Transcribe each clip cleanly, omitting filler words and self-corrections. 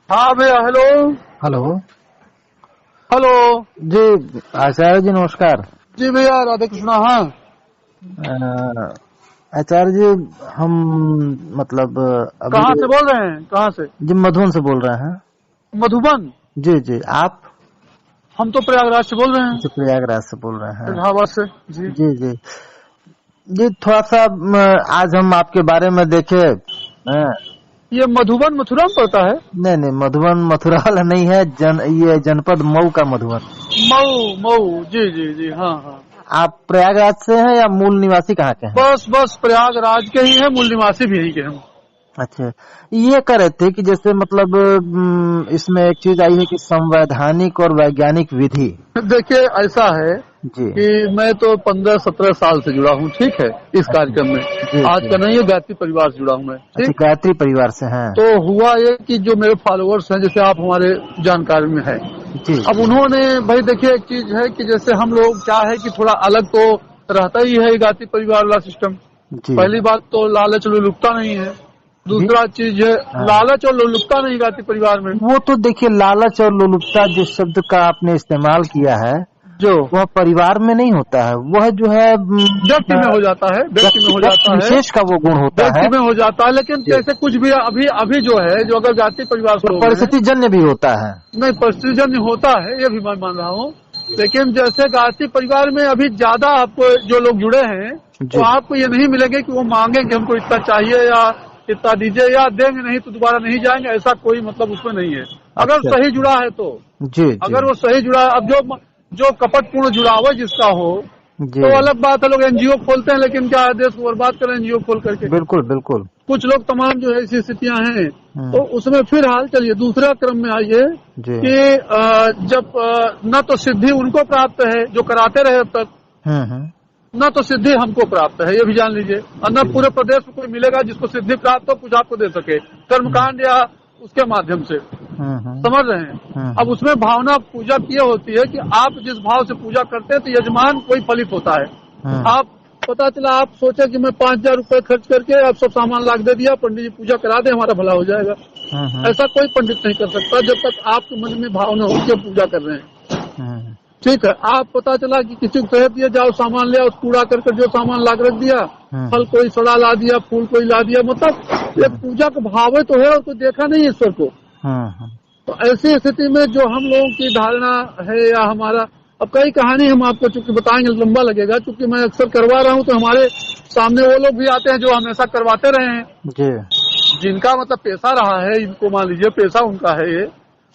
हाँ भैया। Hello hello. Hello जी आचार्य जी नमस्कार। जी भैया, राधे कृष्णा। हाँ आचार्य जी हम मतलब अभी कहाँ से बोल रहे हैं? कहाँ से? जी मधुबन से बोल रहे हैं। मधुबन? जी जी आप? हम तो प्रयागराज से बोल रहे हैं। जी प्रयागराज से बोल रहे हैं। इलाहाबाद से। जी जी जी जी थोड़ा सा आज हम आपके बारे में देखे। ये मधुबन मथुरा में पड़ता है? नहीं नहीं मधुबन मथुरा वाला नहीं है। ये जनपद मऊ का मधुबन। मऊ मऊ। जी जी जी। हाँ हाँ। आप प्रयागराज से हैं या मूल निवासी कहाँ के हैं? बस प्रयागराज के ही है, मूल निवासी भी यही के हम। अच्छा, ये कह रहे थे कि जैसे मतलब इसमें एक चीज आई है कि संवैधानिक और वैज्ञानिक विधि। देखिए ऐसा है जी कि मैं तो 15-17 साल से जुड़ा हूँ, ठीक है, इस कार्यक्रम में। जी आज जी। का नहीं है, गायत्री परिवार से जुड़ा हूँ मैं। अच्छा, ठीक। गायत्री परिवार से हैं। तो हुआ ये कि जो मेरे फॉलोअर्स हैं, जैसे आप हमारे जानकारी में है, जी अब उन्होंने भाई देखिए एक चीज है कि जैसे हम लोग क्या है कि थोड़ा अलग तो रहता ही है गायत्री परिवार वाला सिस्टम। जी पहली बात तो लालच लुलुकता नहीं है। जी। दूसरा चीज है हाँ। लालच और लुलुकता नहीं गायत्री परिवार में। वो तो देखिए लालच और लोलुपता जिस शब्द का आपने इस्तेमाल किया है जो वह परिवार में नहीं होता है, वह जो है व्यक्ति में हो जाता है, व्यक्ति में हो जाता है, विशेष का वो गुण होता व्यक्ति है। में हो जाता है। लेकिन जैसे कुछ भी अभी अभी जो है, जो अगर गायत्री परिवार से लोग हैं, परिस्थिति जन्य भी होता है। नहीं परिस्थितिजन्य होता है, ये भी मैं मान रहा हूँ। लेकिन जैसे गायत्री परिवार में अभी ज्यादा आपको जो लोग जुड़े हैं, तो आपको ये नहीं मिलेंगे कि वो मांगे कि हमको इतना चाहिए या इतना दीजिए, या देंगे नहीं तो दोबारा नहीं जाएंगे, ऐसा कोई मतलब उसमें नहीं है। अगर अच्छा, सही जुड़ा है तो। जी जी अगर वो सही जुड़ा है, अब जो कपटपूर्ण जुड़ाव है जिसका हो, जी। तो अलग बात है। लोग एनजीओ खोलते हैं, लेकिन क्या है, देश को बर्बाद करें एनजीओ खोल करके। बिल्कुल बिल्कुल। कुछ लोग तमाम जो है ऐसी स्थितियां हैं। हम्म। तो उसमें फिर हाल चलिए दूसरा क्रम में आइए जी। कि जब न तो सिद्धि उनको प्राप्त है जो कराते रहे अब तक, न तो सिद्धि हमको प्राप्त है, ये भी जान लीजिए। और न पूरे प्रदेश में कोई मिलेगा जिसको सिद्धि प्राप्त हो, कुछ आपको दे सके कर्मकांड या उसके माध्यम से। समझ रहे हैं? अब उसमें भावना पूजा की होती है कि आप जिस भाव से पूजा करते हैं तो यजमान कोई फलित होता है। आप पता चला आप सोचे कि मैं 5,000 रुपए खर्च करके आप सब सामान लाख दे दिया, पंडित जी पूजा करा दे, हमारा भला हो जाएगा। ऐसा कोई पंडित नहीं कर सकता जब तक आपके मन में भावना हो कि पूजा कर रहे हैं। ठीक है, आप पता चला कि किसी को कह दिया जाओ सामान ले आओ, कूड़ा करके जो सामान लाग रख दिया, फल कोई सड़ा ला दिया, फूल कोई ला दिया, मतलब ये पूजा का भाव तो है और कोई देखा नहीं ईश्वर को। तो ऐसी स्थिति में जो हम लोगों की धारणा है या हमारा, अब कई कहानी हम आपको चूंकि बताएंगे लंबा लगेगा, चूंकि मैं अक्सर करवा रहा हूँ तो हमारे सामने वो लोग भी आते हैं जो हमेशा करवाते रहे हैं, जिनका मतलब पैसा रहा है, इनको मान लीजिए पैसा उनका है ये,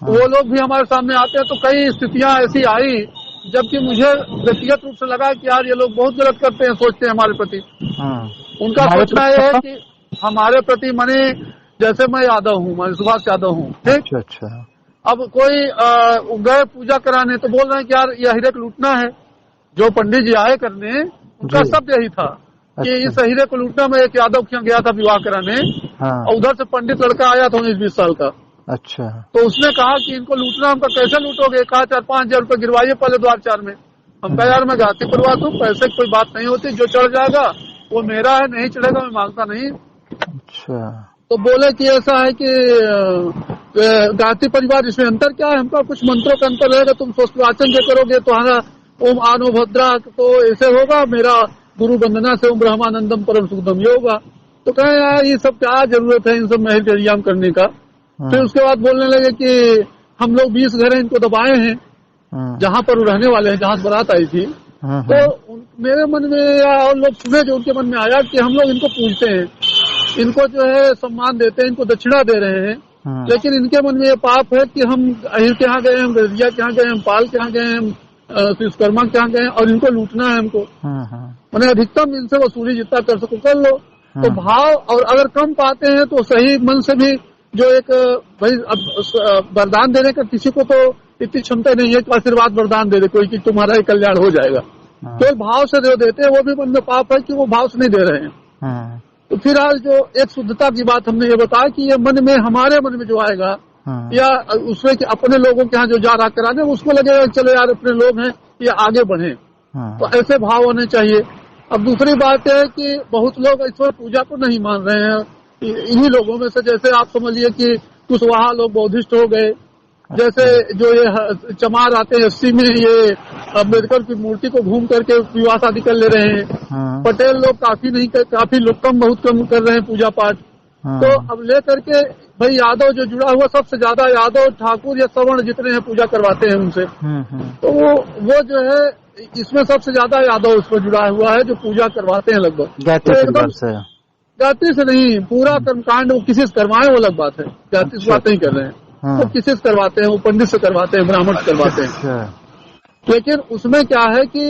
वो लोग भी हमारे सामने आते हैं। तो कई स्थितियां ऐसी आई जबकि मुझे व्यक्तिगत रूप से लगा कि यार ये लोग बहुत गलत करते हैं, सोचते हैं हमारे प्रति। उनका सोचना यह है कि हमारे प्रति माने जैसे मैं यादव हूँ, मैं सुभाष यादव हूँ, ठीक। अच्छा। अब कोई गए पूजा कराने तो बोल रहे हैं कि यार ये हीरे को लूटना है। जो पंडित जी आए करने उनका शब्द यही था कि इस हीरे को लूटना। मैं एक यादव के यहाँ गया था विवाह कराने, और उधर से पंडित लड़का आया था 19-20 साल का। अच्छा। तो उसने कहा कि इनको लूटना, हमका कैसे लूटोगे? कहा 4-5 हजार रुपये गिरवाइए पहले द्वार 4 में। हम कहा यार मैं गाती परिवार हूँ, पैसे की कोई बात नहीं होती, जो चढ़ जाएगा वो मेरा है, नहीं चढ़ेगा मैं मांगता नहीं। अच्छा। तो बोले कि ऐसा है कि गायत्री परिवार, इसमें अंतर क्या है? हमका कुछ मंत्रों का अंतर रहेगा, तुम वाचन जो करोगे तो हमारा ओम आनो भद्रा तो ऐसे होगा, मेरा गुरु वंदना से ओम ब्रह्मानंदम परम सुखदम ये होगा। तो कहे यार ये सब क्या जरूरत है इन सब महल के एग्जाम करने का। फिर उसके बाद बोलने लगे कि हम लोग 20 घर इनको दबाए हैं जहाँ पर वो रहने वाले हैं, जहाँ से बारात आई थी। तो मेरे मन में या और लोग सुने जो उनके मन में आया कि हम लोग इनको पूजते हैं, इनको जो है सम्मान देते हैं, इनको दक्षिणा दे रहे हैं, लेकिन इनके मन में ये पाप है कि हम अहिर के यहाँ गए, हम गजिया के यहाँ गए, हम पाल के यहाँ गए, हम विश्वकर्मा के यहाँ गए और इनको लूटना है हमको। मैंने अधिकतम इनसे वसूली जितना कर सको कर लो। तो भाव, और अगर कम पाते हैं तो सही मन से भी जो एक भाई वरदान देने का किसी को तो इतनी क्षमता नहीं है कि आशीर्वाद वरदान दे दे कोई कि तुम्हारा ही कल्याण हो जाएगा। केवल भाव से जो देते हैं वो भी मन में पाप है कि वो भाव से नहीं दे रहे हैं। तो फिर आज जो एक शुद्धता की बात हमने ये बताया कि ये मन में, हमारे मन में जो आएगा या उसमें कि अपने लोगों के यहाँ जो जा रहा कराने, उसको लगेगा चलो यार अपने लोग हैं ये आगे बढ़े, तो ऐसे भाव होने चाहिए। अब दूसरी बात है कि बहुत लोग ईश्वर पूजा को नहीं मान रहे हैं। इन्हीं लोगों में से जैसे आप समझिए कि कुशवाहा लोग बौद्धिस्ट हो गए। जैसे जो ये चमार आते हैं 80 में, ये अम्बेडकर की मूर्ति को घूम करके विवाह शादी कर ले रहे हैं। पटेल लोग काफी लोग कम बहुत कम कर रहे हैं पूजा पाठ। तो अब ले करके भाई यादव जो जुड़ा हुआ, सबसे ज्यादा यादव ठाकुर या सवर्ण जितने हैं पूजा करवाते हैं उनसे। तो वो जो है इसमें सबसे ज्यादा यादव उसमें जुड़ा हुआ है जो पूजा करवाते हैं लगभग। जाति से नहीं, पूरा कर्मकांड वो किसी से करवाए वो अलग बात है, जाति से बात नहीं कर रहे हैं। वो किसी से करवाते हैं, वो पंडित से करवाते हैं, ब्राह्मण से करवाते हैं। लेकिन उसमें क्या है कि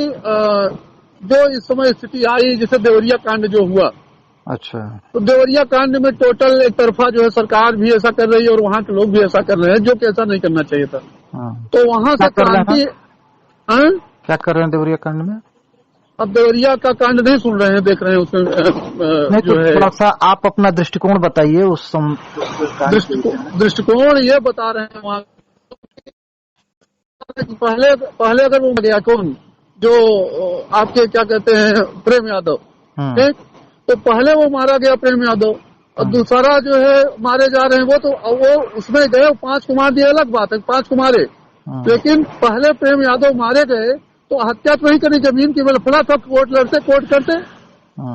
जो इस समय स्थिति आई, जैसे देवरिया कांड जो हुआ, अच्छा, तो देवरिया कांड में टोटल एक तरफा जो है सरकार भी ऐसा कर रही है और वहाँ के लोग भी ऐसा कर रहे हैं, जो कि ऐसा नहीं करना चाहिए था। तो वहाँ से क्रांति क्या कर रहे हैं देवरिया कांड में? अब देवरिया का कांड नहीं सुन रहे हैं, देख रहे हैं उसमें जो है। थोड़ा सा आप अपना दृष्टिकोण बताइए। उस दृष्टिकोण ये बता रहे हैं वहाँ पहले अगर वो गया कौन, जो आपके क्या कहते हैं प्रेम यादव, ठीक, तो पहले वो मारा गया प्रेम यादव, और दूसरा जो है मारे जा रहे हैं वो उसमें गए 5 को मार दिया, अलग बात है, 5 को मारे। लेकिन पहले प्रेम यादव मारे गए तो हत्या तो नहीं करी, जमीन की बलफड़ा था, कोर्ट करते।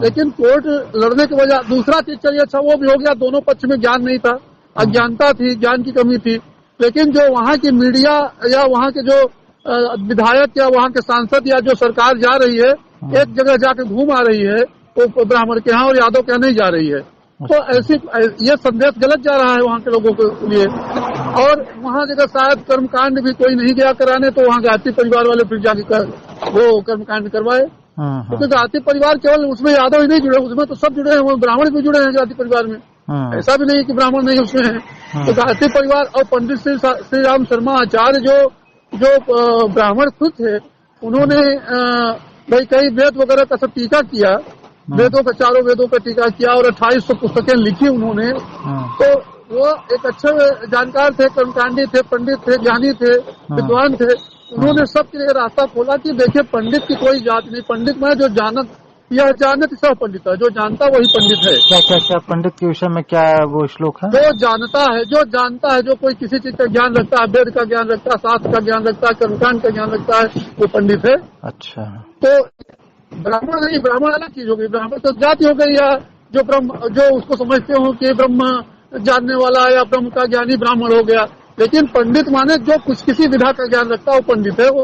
लेकिन कोर्ट लड़ने के वजह दूसरा चीज चलिए, अच्छा वो भी हो गया, दोनों पक्ष में ज्ञान नहीं था, अज्ञानता थी, ज्ञान की कमी थी। लेकिन जो वहाँ की मीडिया या वहाँ के जो विधायक या वहाँ के सांसद या जो सरकार जा रही है, एक जगह जाके घूम आ रही है, वो ब्राह्मण के यहाँ और यादव के यहाँ नहीं जा रही है। तो ऐसी ये संदेश गलत जा रहा है वहाँ के लोगों के लिए। और वहाँ जगह शायद कर्मकांड भी कोई नहीं गया कराने, तो वहाँ गायत्री परिवार वाले फिर जाके वो कर्मकांड करवाए। तो गायत्री परिवार केवल उसमें यादव ही नहीं जुड़े, उसमें तो सब जुड़े हैं, वो ब्राह्मण भी जुड़े हैं गायत्री परिवार में। ऐसा भी नहीं कि ब्राह्मण नहीं उसमें है। तो गायत्री परिवार और पंडित श्री राम शर्मा आचार्य जो ब्राह्मण खुद थे, उन्होंने भाई कई वेद वगैरह का सब टीका किया, वेदों का, चारों वेदों का टीका किया और 2800 पुस्तकें लिखी उन्होंने। तो वो एक अच्छे जानकार थे, कर्मकांडी थे, पंडित थे, ज्ञानी थे, विद्वान थे। उन्होंने सबके लिए रास्ता खोला कि देखिए पंडित की कोई जात नहीं, पंडित में जो जानत सब पंडित है, जो जानता वही पंडित है। क्या पंडित के विषय में क्या वो श्लोक है? जो जानता है, जो कोई किसी चीज का ज्ञान रखता है, वेद का ज्ञान रखता है, शास्त्र का ज्ञान रखता है, कर्मकांड का ज्ञान रखता है, वो पंडित है। अच्छा, तो ब्राह्मण नहीं, ब्राह्मण अलग चीज हो गई, ब्राह्मण तो जाति हो गई, या जो उसको समझते हो कि ब्रह्म जानने वाला या ब्रह्म का ज्ञानी ब्राह्मण हो गया। लेकिन पंडित माने जो कुछ किसी विधा का ज्ञान रखता है वो पंडित है वो।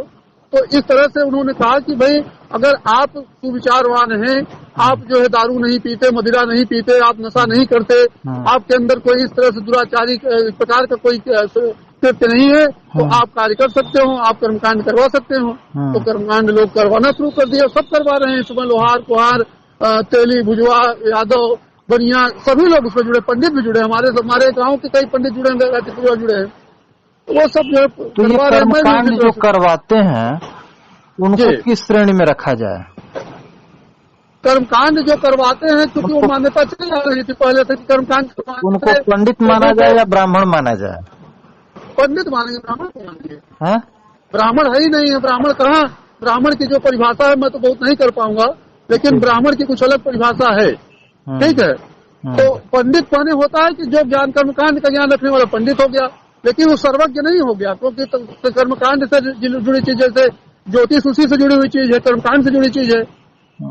तो इस तरह से उन्होंने कहा कि भाई अगर आप सुविचारवान हैं, आप जो है दारू नहीं पीते, मदिरा नहीं पीते, आप नशा नहीं करते, आपके अंदर कोई इस तरह से दुराचारी प्रकार का कोई कृत्य नहीं है, तो आप कार्य कर सकते हो, आप कर्मकांड करवा सकते हो। तो कर्मकांड लोग करवाना शुरू कर दिया, सब करवा रहे हैं। सुबह लोहार, कुहार, तेली, भुजवा, यादव, बनिया, सभी लोग उसमें जुड़े, पंडित भी जुड़े, हमारे गाँव के कई पंडित जुड़े हैं, जुड़े हैं। वो सब जो है तो ये कर्मकांड जो करवाते हैं उनको किस श्रेणी में रखा जाए? कर्मकांड जो करवाते हैं, क्योंकि वो मान्यता चली आ रही थी पहले से, कर्मकांड उनको पंडित माना जाए या ब्राह्मण माना जाए? पंडित मानेंगे, ब्राह्मण को मानेंगे? ब्राह्मण है ही नहीं है। ब्राह्मण कहाँ, ब्राह्मण की जो परिभाषा है मैं तो बहुत नहीं कर पाऊंगा, लेकिन ब्राह्मण की कुछ अलग परिभाषा है, ठीक है। तो पंडित माने होता है कि जो ज्ञान, कर्मकांड का ज्ञान रखने वाला पंडित हो गया, लेकिन वो सर्वज्ञ नहीं हो गया, क्योंकि कर्मकांड से जुड़ी चीज, जैसे ज्योतिष उसी से जुड़ी हुई चीज है, कर्मकांड से जुड़ी चीज है,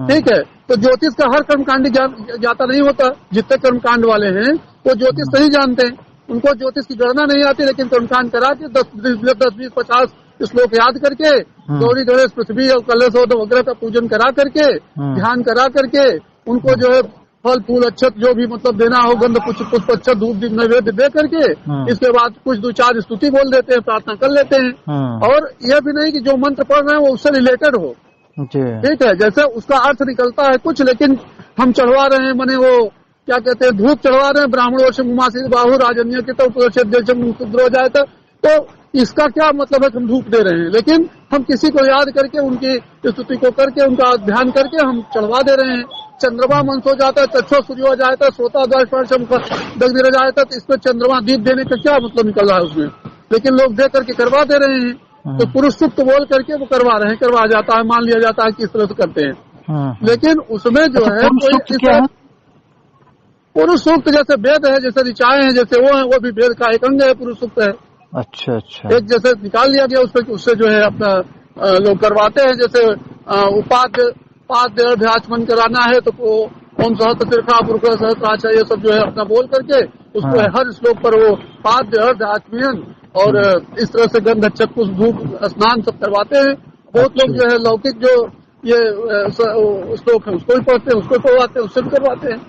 ठीक है। तो ज्योतिष का हर कर्मकांड जाता नहीं होता, जितने कर्मकांड वाले हैं वो ज्योतिष नहीं जानते, उनको ज्योतिष की गणना नहीं आती, लेकिन कर्मकांड करा के 10-20-50 श्लोक याद करके गौरी गणेश पृथ्वी और कलश वगैरह का पूजन करा करके, ध्यान करा करके, उनको जो है फल फूल अच्छत जो भी मतलब देना हो, गंध पुष्प अच्छत, धूप दीप नैवेद्य दे करके, इसके बाद कुछ 2-4 स्तुति बोल देते हैं, प्रार्थना कर लेते हैं। और यह भी नहीं कि जो मंत्र पढ़ रहे हैं वो उससे रिलेटेड हो, ठीक है, जैसे उसका अर्थ निकलता है कुछ, लेकिन हम चढ़वा रहे हैं, माने वो क्या कहते हैं, धूप चढ़वा रहे हैं, ब्राह्मण वर्ष मुमासी बाहु राजन्य के तो जाए तो इसका क्या मतलब है कि हम धूप दे रहे हैं, लेकिन हम किसी को याद करके, उनकी स्तुति को करके, उनका ध्यान करके हम चढ़वा दे रहे हैं। चंद्रमा मंस हो जाता है, तच्छो सूर्य हो जाता है, श्रोता दग्धि रह जाता है, तो इसमें चंद्रमा दीप देने का क्या मतलब निकल रहा है उसमें, लेकिन लोग दे करके करवा दे रहे हैं। तो पुरुष सुक्त बोल करके वो करवा रहे हैं, करवाया जाता है, मान लिया जाता है कि इस तरह से करते हैं। लेकिन उसमें जो है पुरुष सूक्त जैसे वेद है, जैसे ऋचाएं हैं, जैसे वो है, वो भी वेद का एक अंग है, पुरुष सूक्त है। अच्छा अच्छा। एक जैसे निकाल लिया गया उससे जो है अपना लोग करवाते हैं, जैसे उपाध्य अध्याचमन कराना है तो ओम सहस्त्र तीर्था पुरुष सहस्त्राचा ये सब जो है अपना बोल करके उसको हर श्लोक पर वो पाद्य अर्ध आचमन और इस तरह से गंध चक्षुष धूप स्नान सब करवाते हैं। बहुत लोग जो है लौकिक जो ये श्लोक है उसको भी पढ़ते हैं, उसको पढ़वाते हैं, उससे भी करवाते हैं।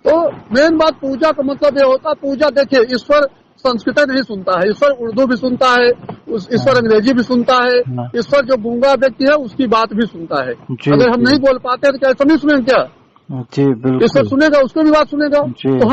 तो मेन बात पूजा का मतलब ये होता है, पूजा देखिए ईश्वर संस्कृत नहीं सुनता है, ईश्वर उर्दू भी सुनता है, ईश्वर अंग्रेजी भी सुनता है, ईश्वर जो गूंगा व्यक्ति है उसकी बात भी सुनता है। अगर हम नहीं बोल पाते हैं तो क्या ऐसा नहीं सुनेंगे क्या? जी बिल्कुल। ईश्वर सुनेगा, उसको भी बात सुनेगा। तो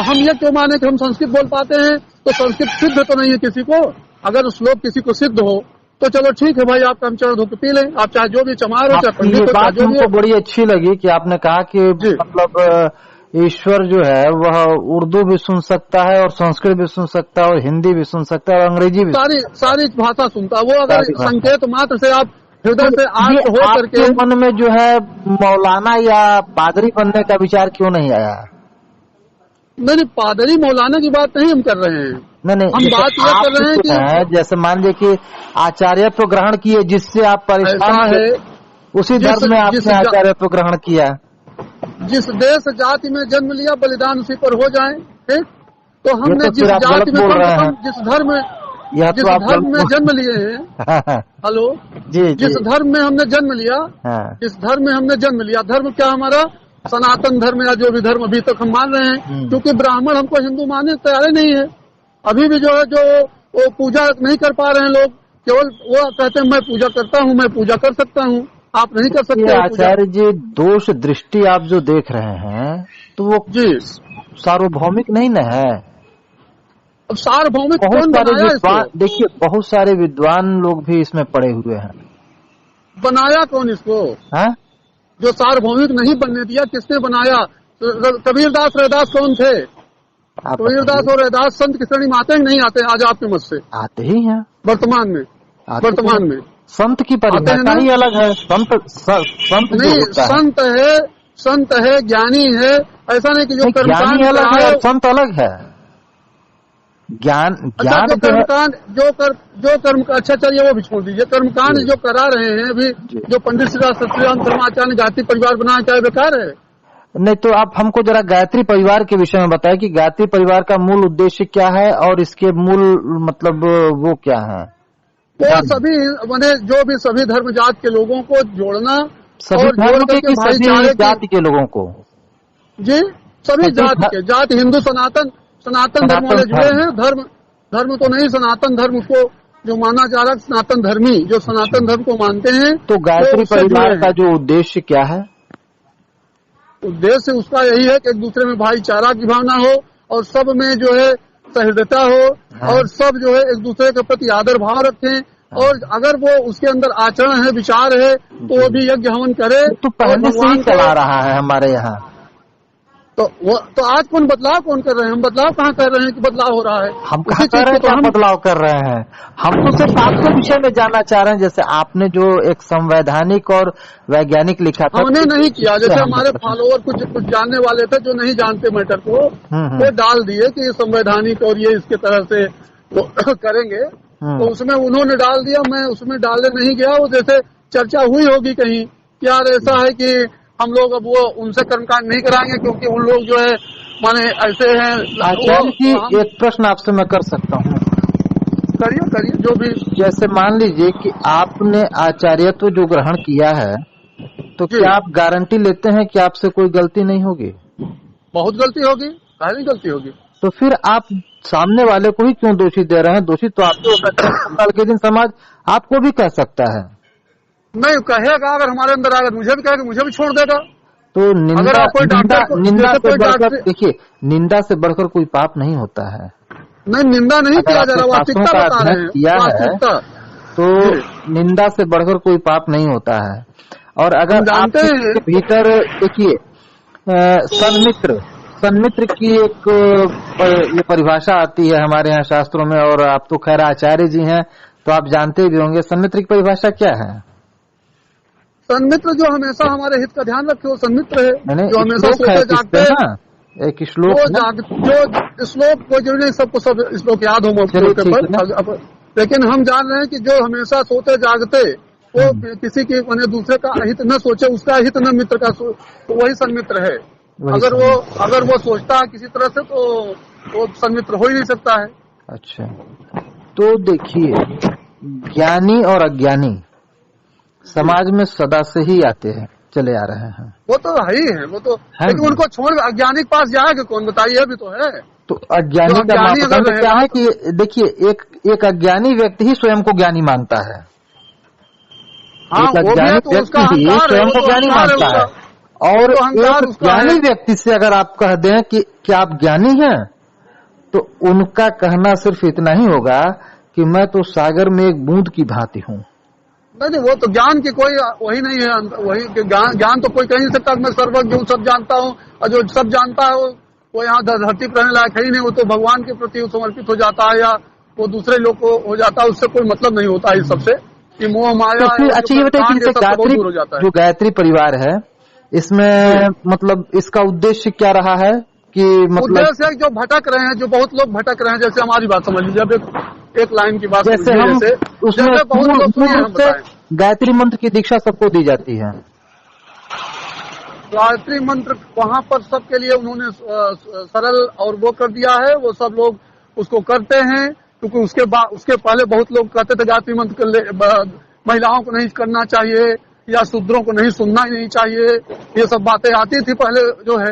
हम ये क्यों माने कि हम संस्कृत बोल पाते हैं तो संस्कृत सिद्ध तो नहीं है किसी को। अगर श्लोक किसी को सिद्ध हो तो चलो ठीक है भाई, आपका हम चरण धो के पी लें, आप चाहे जो भी चमार हो चाहे पंडित हो, बात हमको बड़ी अच्छी लगी कि आपने कहा कि मतलब ईश्वर जो है वह उर्दू भी सुन सकता है और संस्कृत भी सुन सकता है और हिंदी भी सुन सकता है और अंग्रेजी भी, सारी भाषा सुनता है वो। अगर संकेत मात्र से आप हृदय से आर्त हो करके, मन में जो है मौलाना या पादरी बनने का विचार क्यों नहीं आया? नहीं, पादरी मौलाना की बात नहीं हम कर रहे हैं। नहीं, हम बात ये कर रहे हैं कि जैसे मान लीजिए कि आचार्यत्व ग्रहण किए जिससे आप परेशान है, उसी धर्म में आपने आचार्यत्व ग्रहण किया। जिस देश जाति में जन्म लिया बलिदान उसी पर हो जाए, ठीक? तो हमने जिस जाति में जिस धर्म में जन्म लिए हैं हेलो जी, जिस धर्म में हमने जन्म लिया, जिस धर्म में हमने जन्म लिया, धर्म क्या हमारा सनातन धर्म या जो भी धर्म अभी तक हम मान रहे हैं, क्योंकि ब्राह्मण हमको हिंदू मानने तैयार नहीं है। अभी भी जो है जो वो पूजा नहीं कर पा रहे हैं लोग, केवल वो कहते हैं मैं पूजा करता हूँ, मैं पूजा कर सकता हूँ, आप नहीं कर सकते। आचार्य जी दोष दृष्टि आप जो देख रहे हैं तो वो जी सार्वभौमिक नहीं न है। अब सार्वभौमिक कौन बनाया इसको? देखिए बहुत सारे विद्वान लोग भी इसमें पड़े हुए हैं। बनाया कौन इसको? जो सार्वभौमिक नहीं बनने दिया किसने बनाया? कबीरदास रैदास कौन थे? कबीरदास और रैदास संत की श्रेणी में आते हैं नहीं आते? आज आपके मत से आते ही हैं। वर्तमान में संत की परिभाषा ही अलग है। संत नहीं, संत है ज्ञानी है, ऐसा नहीं कि जो ज्ञानी अलग है संत अलग है। ज्ञान जो कर्मकांड जो कर्म अच्छा चलिए वो भी छोड़ दीजिए। कर्मकांड जो करा रहे हैं अभी, जो पंडित श्री राम धर्माचार्य ने गायत्री परिवार बनाया, क्या बेकार है? नहीं तो आप हमको जरा गायत्री परिवार के विषय में बताएं कि गायत्री परिवार का मूल उद्देश्य क्या है और इसके मूल मतलब वो क्या है? वो सभी मैंने जो भी सभी धर्म जात के लोगों को जोड़ना, सभी धर्म के सभी जाति के लोगों को, जी सभी जाति हिंदू सनातन धर्म वाले जुड़े हैं। धर्म तो नहीं, सनातन धर्म उसको जो माना जा रहा है, सनातन धर्मी जो सनातन धर्म को मानते हैं। तो गायत्री परिवार का जो उद्देश्य क्या है? उद्देश्य उसका यही है कि एक दूसरे में भाईचारा की भावना हो और सब में जो है सहृदयता हो और सब जो है एक दूसरे के प्रति आदर भाव रखें। और अगर वो उसके अंदर आचरण है, विचार है, तो वो भी यज्ञ हवन करे। तो पहले से ही चला रहा है हमारे यहाँ। तो आज बदलाव कौन कर रहे हैं? हम बदलाव कहाँ कर रहे हैं कि बदलाव हो रहा है? हम कहाँ कर रहे हैं? हम बदलाव कर रहे हैं। हम तो सिर्फ आपके विषय में जानना चाह रहे हैं। जैसे आपने जो एक संवैधानिक और वैज्ञानिक लिखा था, हमने नहीं किया। जैसे हमारे फॉलोअर कुछ जानने वाले थे जो नहीं जानते मैटर को, वो डाल दिए कि ये संवैधानिक और ये इसके तरह से वो करेंगे, तो उसमें उन्होंने डाल दिया, मैं उसमें डालने नहीं गया। वो जैसे चर्चा हुई होगी कहीं कि यार ऐसा है कि हम लोग अब वो उनसे कर्मकांड नहीं कराएंगे क्योंकि उन लोग जो है माने ऐसे हैं। आचार्य जी एक प्रश्न आपसे मैं कर सकता हूँ? करिए जो भी। जैसे मान लीजिए कि आपने आचार्यत्व जो ग्रहण किया है, तो क्या आप गारंटी लेते हैं कि आपसे कोई गलती नहीं होगी? बहुत गलती होगी, काहे गलती होगी। तो फिर आप सामने वाले को ही क्यों दोषी दे रहे हैं? दोषी तो आप हो सकते हैं, कल के दिन समाज आपको भी कह सकता है। नहीं कहेगा, अगर हमारे अंदर आएगा मुझे भी कहेगा, मुझे भी छोड़ देगा। तो निंदा से बढ़कर, देखिए निंदा से बढ़कर कोई पाप नहीं होता है। नहीं निंदा नहीं किया जा रहा, वास्तविकता बता रहे हैं। किया है तो निंदा से बढ़कर कोई पाप नहीं होता है। और अगर जानते हैं भीतर देखिए सन्मित्र की एक ये परिभाषा आती है हमारे यहाँ शास्त्रों में, और आप तो खैर आचार्य जी हैं तो आप जानते भी होंगे सन्मित्र की परिभाषा क्या है। सन्मित्र जो हमेशा हमारे हित का ध्यान रखे, वो सन्मित्र है। जो हमेशा सोते जागते हैं। एक श्लोक जो श्लोक कोई जरूरी नहीं सबको सब श्लोक याद हो मौके पर, लेकिन हम जान रहे हैं कि जो हमेशा सोते जागते वो किसी की मैंने दूसरे का हित न सोचे, उसका हित न मित्र का तो वही सन्मित्र है। अगर वो सोचता है किसी तरह से तो वो सन्मित्र हो ही नहीं सकता है। अच्छा, तो देखिए ज्ञानी और अज्ञानी समाज में सदा से ही आते हैं, चले आ रहे हैं। वो तो है ही है, वो तो है, लेकिन उनको छोड़ अज्ञानी के पास जाएगा कौन, बताइए? अभी तो है। तो अज्ञानी का मापदंड क्या है कि देखिए एक अज्ञानी व्यक्ति ही स्वयं को ज्ञानी मानता है। हाँ, एक अज्ञानी व्यक्ति ही स्वयं को ज्ञानी मानता है, और एक ज्ञानी व्यक्ति से अगर आप कह दें कि क्या आप ज्ञानी हैं, तो उनका कहना सिर्फ इतना ही होगा कि मैं तो सागर में एक बूंद की भांति हूँ। नहीं, वो तो ज्ञान की कोई वही नहीं है, वही ज्ञान तो कोई कह नहीं सकता मैं सर्वज्ञ हूँ, सब जानता हूँ, और जो सब जानता है वो यहाँ धरती पर रहने लायक है ही नहीं। वो तो भगवान के प्रति समर्पित हो जाता है या वो दूसरे लोग को हो जाता है, उससे कोई मतलब नहीं होता है इस सबसे कि मोह माया। अच्छा, ये बताइए कि जो गायत्री परिवार है इसमें मतलब इसका उद्देश्य क्या रहा है कि मतलब उद्देश्य जो भटक रहे हैं, जो बहुत लोग भटक रहे हैं, जैसे हमारी बात समझ लीजिए, अब एक लाइन की बात जैसे हम उसमें बहुत लोग गायत्री मंत्र की दीक्षा सबको दी जाती है। गायत्री मंत्र वहाँ पर सबके लिए उन्होंने सरल और वो कर दिया है, वो सब लोग उसको करते हैं, क्योंकि उसके पहले बहुत लोग कहते थे गायत्री मंत्र महिलाओं को नहीं करना चाहिए या शूद्रों को नहीं सुनना ही नहीं चाहिए, ये सब बातें आती थी पहले जो है,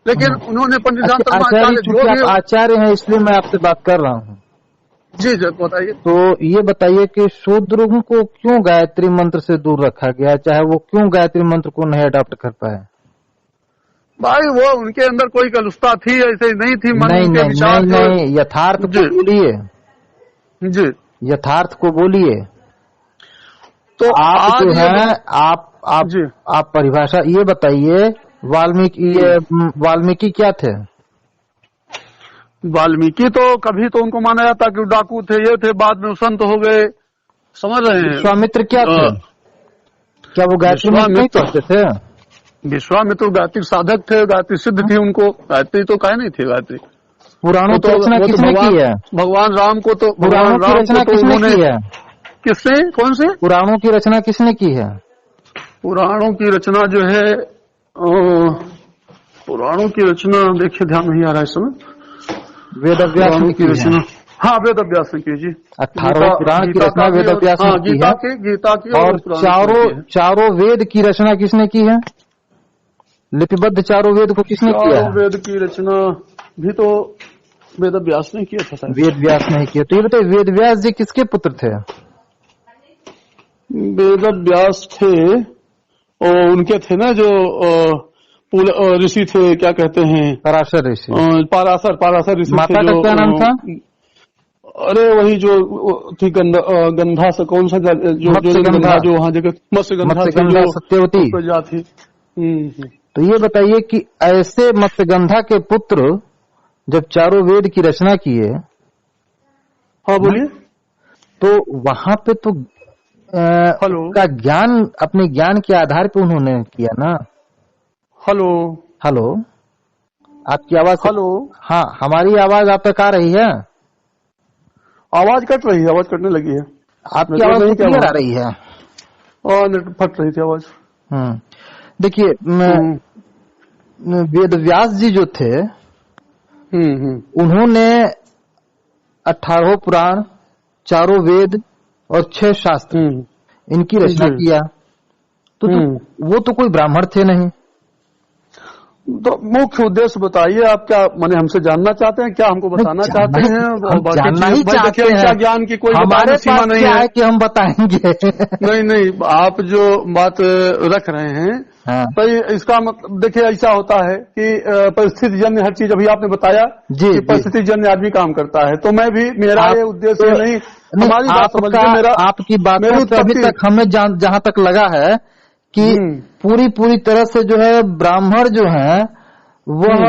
लेकिन उन्होंने पंडित आचार्य हैं इसलिए मैं आपसे बात कर रहा हूँ। जी बताइए। तो ये बताइए कि शूद्रों को क्यों गायत्री मंत्र से दूर रखा गया, चाहे वो क्यों गायत्री मंत्र को नहीं अडॉप्ट कर पाए? भाई वो उनके अंदर कोई कलुषता थी, ऐसे नहीं थी मन नहीं, के नहीं, विचार नहीं, नहीं, यथार्थ को बोलिए जी, यथार्थ को बोलिए। तो आप जो है आप परिभाषा ये बताइए, वाल्मीकि क्या थे? वाल्मीकि तो कभी तो उनको माना जाता कि डाकू थे, ये थे, बाद में संत हो गए, समझ रहे हैं। विश्वामित्र क्या थे? क्या वो गायत्री नहीं करते थे? विश्वामित्र गायत्री साधक थे, गायत्री सिद्ध थी उनको, गायत्री तो काहे नहीं थी गायत्री। पुराणों की रचना किसने की है? भगवान राम को तो पुराणों की रचना किसने की है? किसने? कौन से पुराणों की रचना किसने की है? पुराणों की रचना जो है पुराणों की रचना देखिए ध्यान नहीं आ रहा है इस समय। वेद व्यास की रचना, हाँ वेद व्यास ने की जी। 18 पुराण की रचना वेद व्यास ने की है। गीता की और चारों वेद की रचना किसने की है? लिपिबद्ध चारों वेद को किसने किया है? वेद की रचना भी तो वेद व्यास ने किया था। वेद व्यास नहीं किया। तो ये बताइए वेद व्यास जी किसके पुत्र थे? वेद व्यास थे और उनके थे ना जो ऋषि थे, क्या कहते हैं, पराशर ऋषि। पराशर ऋषि। माता का क्या नाम था? अरे वही जो थी गंधा से, कौन सा गंधा जो वहाँ जगह मत्स्यगंधा सत्यवती प्रजाति। तो ये बताइए कि ऐसे मत्स्यगंधा के पुत्र जब चारों वेद की रचना किए, हाँ बोलिए, तो वहाँ पे तो का ज्ञान अपने ज्ञान के आधार पे उन्होंने किया ना। हेलो, आपकी आवाज, हेलो, हाँ हमारी आवाज आप तक आ रही है? आवाज कट रही है, आवाज कटने लगी है। आपकी आवाज तो क्लियर आ रही है। फट रही थी आवाज। देखिए वेद व्यास जी जो थे उन्होंने 18 पुराण, चारों वेद और 6 शास्त्र इनकी रचना किया। तो वो तो कोई ब्राह्मण थे नहीं। तो मुख्य उद्देश्य बताइए, आप क्या माने हमसे जानना चाहते हैं, क्या हमको बताना चाहते हैं? जानना ही चाहते हैं। ज्ञान की कोई हमारे सीमा नहीं है कि हम बताएंगे। नहीं, आप जो बात रख रहे हैं, हाँ। तो इसका मतलब देखिए ऐसा होता है कि परिस्थिति जन्य हर चीज, अभी आपने बताया कि परिस्थिति जन्य आदमी काम करता है, तो मैं भी मेरा ये उद्देश्य नहीं, हमारी बात समझिए, मेरा आपकी बातों से अभी तक हमें जहाँ तक लगा है कि पूरी तरह से जो है ब्राह्मण जो है वह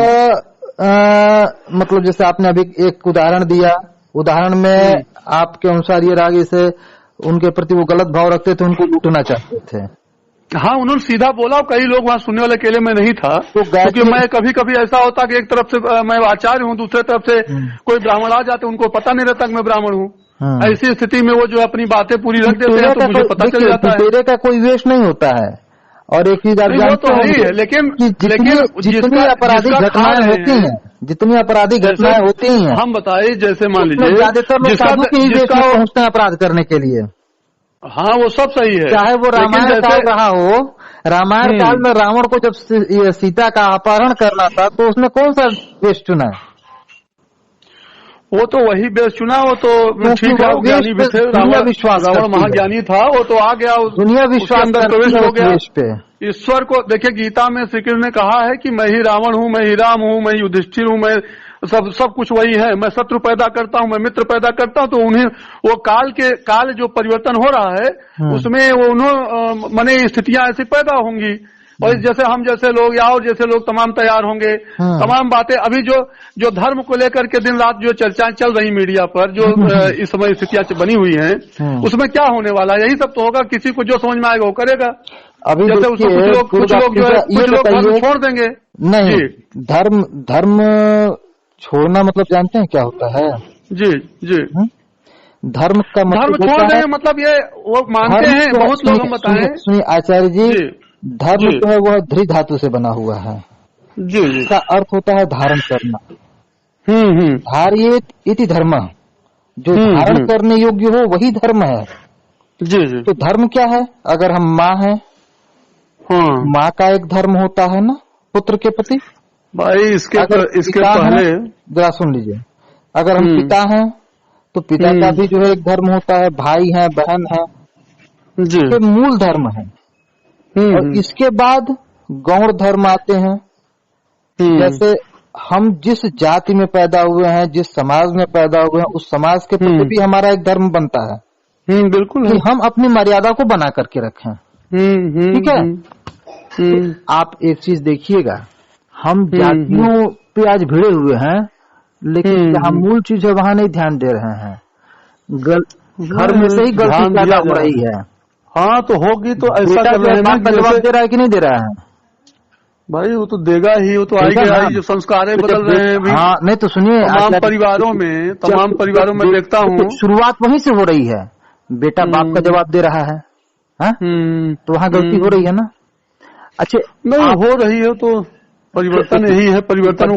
मतलब जैसे आपने अभी एक उदाहरण दिया, उदाहरण में आपके अनुसार ये रागी से उनके प्रति वो गलत भाव रखते थे, उनको लूटना चाहते थे। हाँ, उन्होंने सीधा बोला। कई लोग वहाँ सुनने वाले, अकेले में नहीं था। तो क्योंकि मैं कभी कभी ऐसा होता कि एक तरफ से मैं आचार्य हूँ, दूसरे तरफ से कोई ब्राह्मण आ जाते, उनको पता नहीं रहता कि मैं ब्राह्मण हूँ। ऐसी स्थिति में वो जो अपनी बातें पूरी रख देते हैं तो मुझे पता चल जाता है। तेरे का कोई वेश नहीं होता है। और एक चीज आप जानते हैं, लेकिन जितनी आपराधिक घटनाएं होती हैं, जितनी आपराधिक घटनाएं होती हैं, हम बताइए, जैसे मान लीजिए ज्यादातर लोग साधु के ही वेश में पहुंचते हैं अपराध करने के लिए। हाँ, वो सब सही है। चाहे वो रामायण काल रहा हो, रामायण काल में रावण को जब सीता का अपहरण करना था तो उसने कौन सा वेश चुना? वो तो वही वेश चुना। वो तो ठीक है, ज्ञानी भी थे। रावण महाज्ञानी था, वो तो आ गया, दुनिया विश्वास अंदर प्रवेश हो गया। ईश्वर को देखिए, गीता में श्री कृष्ण ने कहा है कि मैं ही रावण हूँ, मैं ही राम हूँ, मैं युधिष्ठिर हूँ, मैं सब कुछ वही है। मैं शत्रु पैदा करता हूँ, मैं मित्र पैदा करता हूँ। तो उन्हें वो काल जो परिवर्तन हो रहा है उसमें वो माने स्थितियां ऐसी पैदा होंगी। और जैसे हम जैसे लोग या और जैसे लोग तमाम तैयार होंगे। तमाम बातें अभी जो धर्म को लेकर के दिन रात जो चर्चाएं चल रही मीडिया पर, जो इस समय स्थितियां बनी हुई हैं, उसमें क्या होने वाला है? यही सब तो होगा। किसी को जो समझ में आएगा वो करेगा। अभी जैसे कुछ लोग जो है, कुछ लोग धर्म छोड़ देंगे। नहीं, धर्म छोड़ना मतलब जानते हैं क्या होता है? जी जी, धर्म का मतलब छोड़ देंगे मतलब ये वो मानते हैं बहुत लोग। हम बताएं, सुनिए आचार्य जी, धर्म जो है वह ध्री धातु से बना हुआ है। जी, इसका अर्थ होता है धारण करना। धार्येत इति धर्म, जो धारण करने योग्य हो वही धर्म है। जी। तो धर्म क्या है? अगर हम माँ हैं, माँ का एक धर्म होता है ना पुत्र के प्रति। भाई इसके पहले जरा सुन लीजिए, अगर हम पिता हैं तो पिता का भी जो है एक धर्म होता है। भाई है, बहन है, ये मूल धर्म है। और इसके बाद गौण धर्म आते हैं। जैसे हम जिस जाति में पैदा हुए हैं, जिस समाज में पैदा हुए हैं, उस समाज के प्रति भी हमारा एक धर्म बनता है। बिल्कुल, कि हम अपनी मर्यादा को बना करके रखें। ठीक है। आप एक चीज देखिए, हम जातियों पे आज भिड़े हुए हैं, लेकिन जहाँ मूल चीज है वहाँ नहीं ध्यान दे रहे हैं। घर में से ही गलती पैदा हो रही है। हाँ, तो होगी तो ऐसा जवाब दे रहा है कि नहीं दे रहा है? भाई वो तो देगा ही, वो तो आएगा ही। जो संस्कार बदल रहे हैं। हाँ, नहीं तो सुनिए, तमाम परिवारों में देखता हूँ शुरुआत वहीं से हो रही है। बेटा बाप का जवाब दे रहा है, तो वहाँ गलती हो रही है ना। अच्छा, नहीं हो रही है तो परिवर्तन यही है। परिवर्तन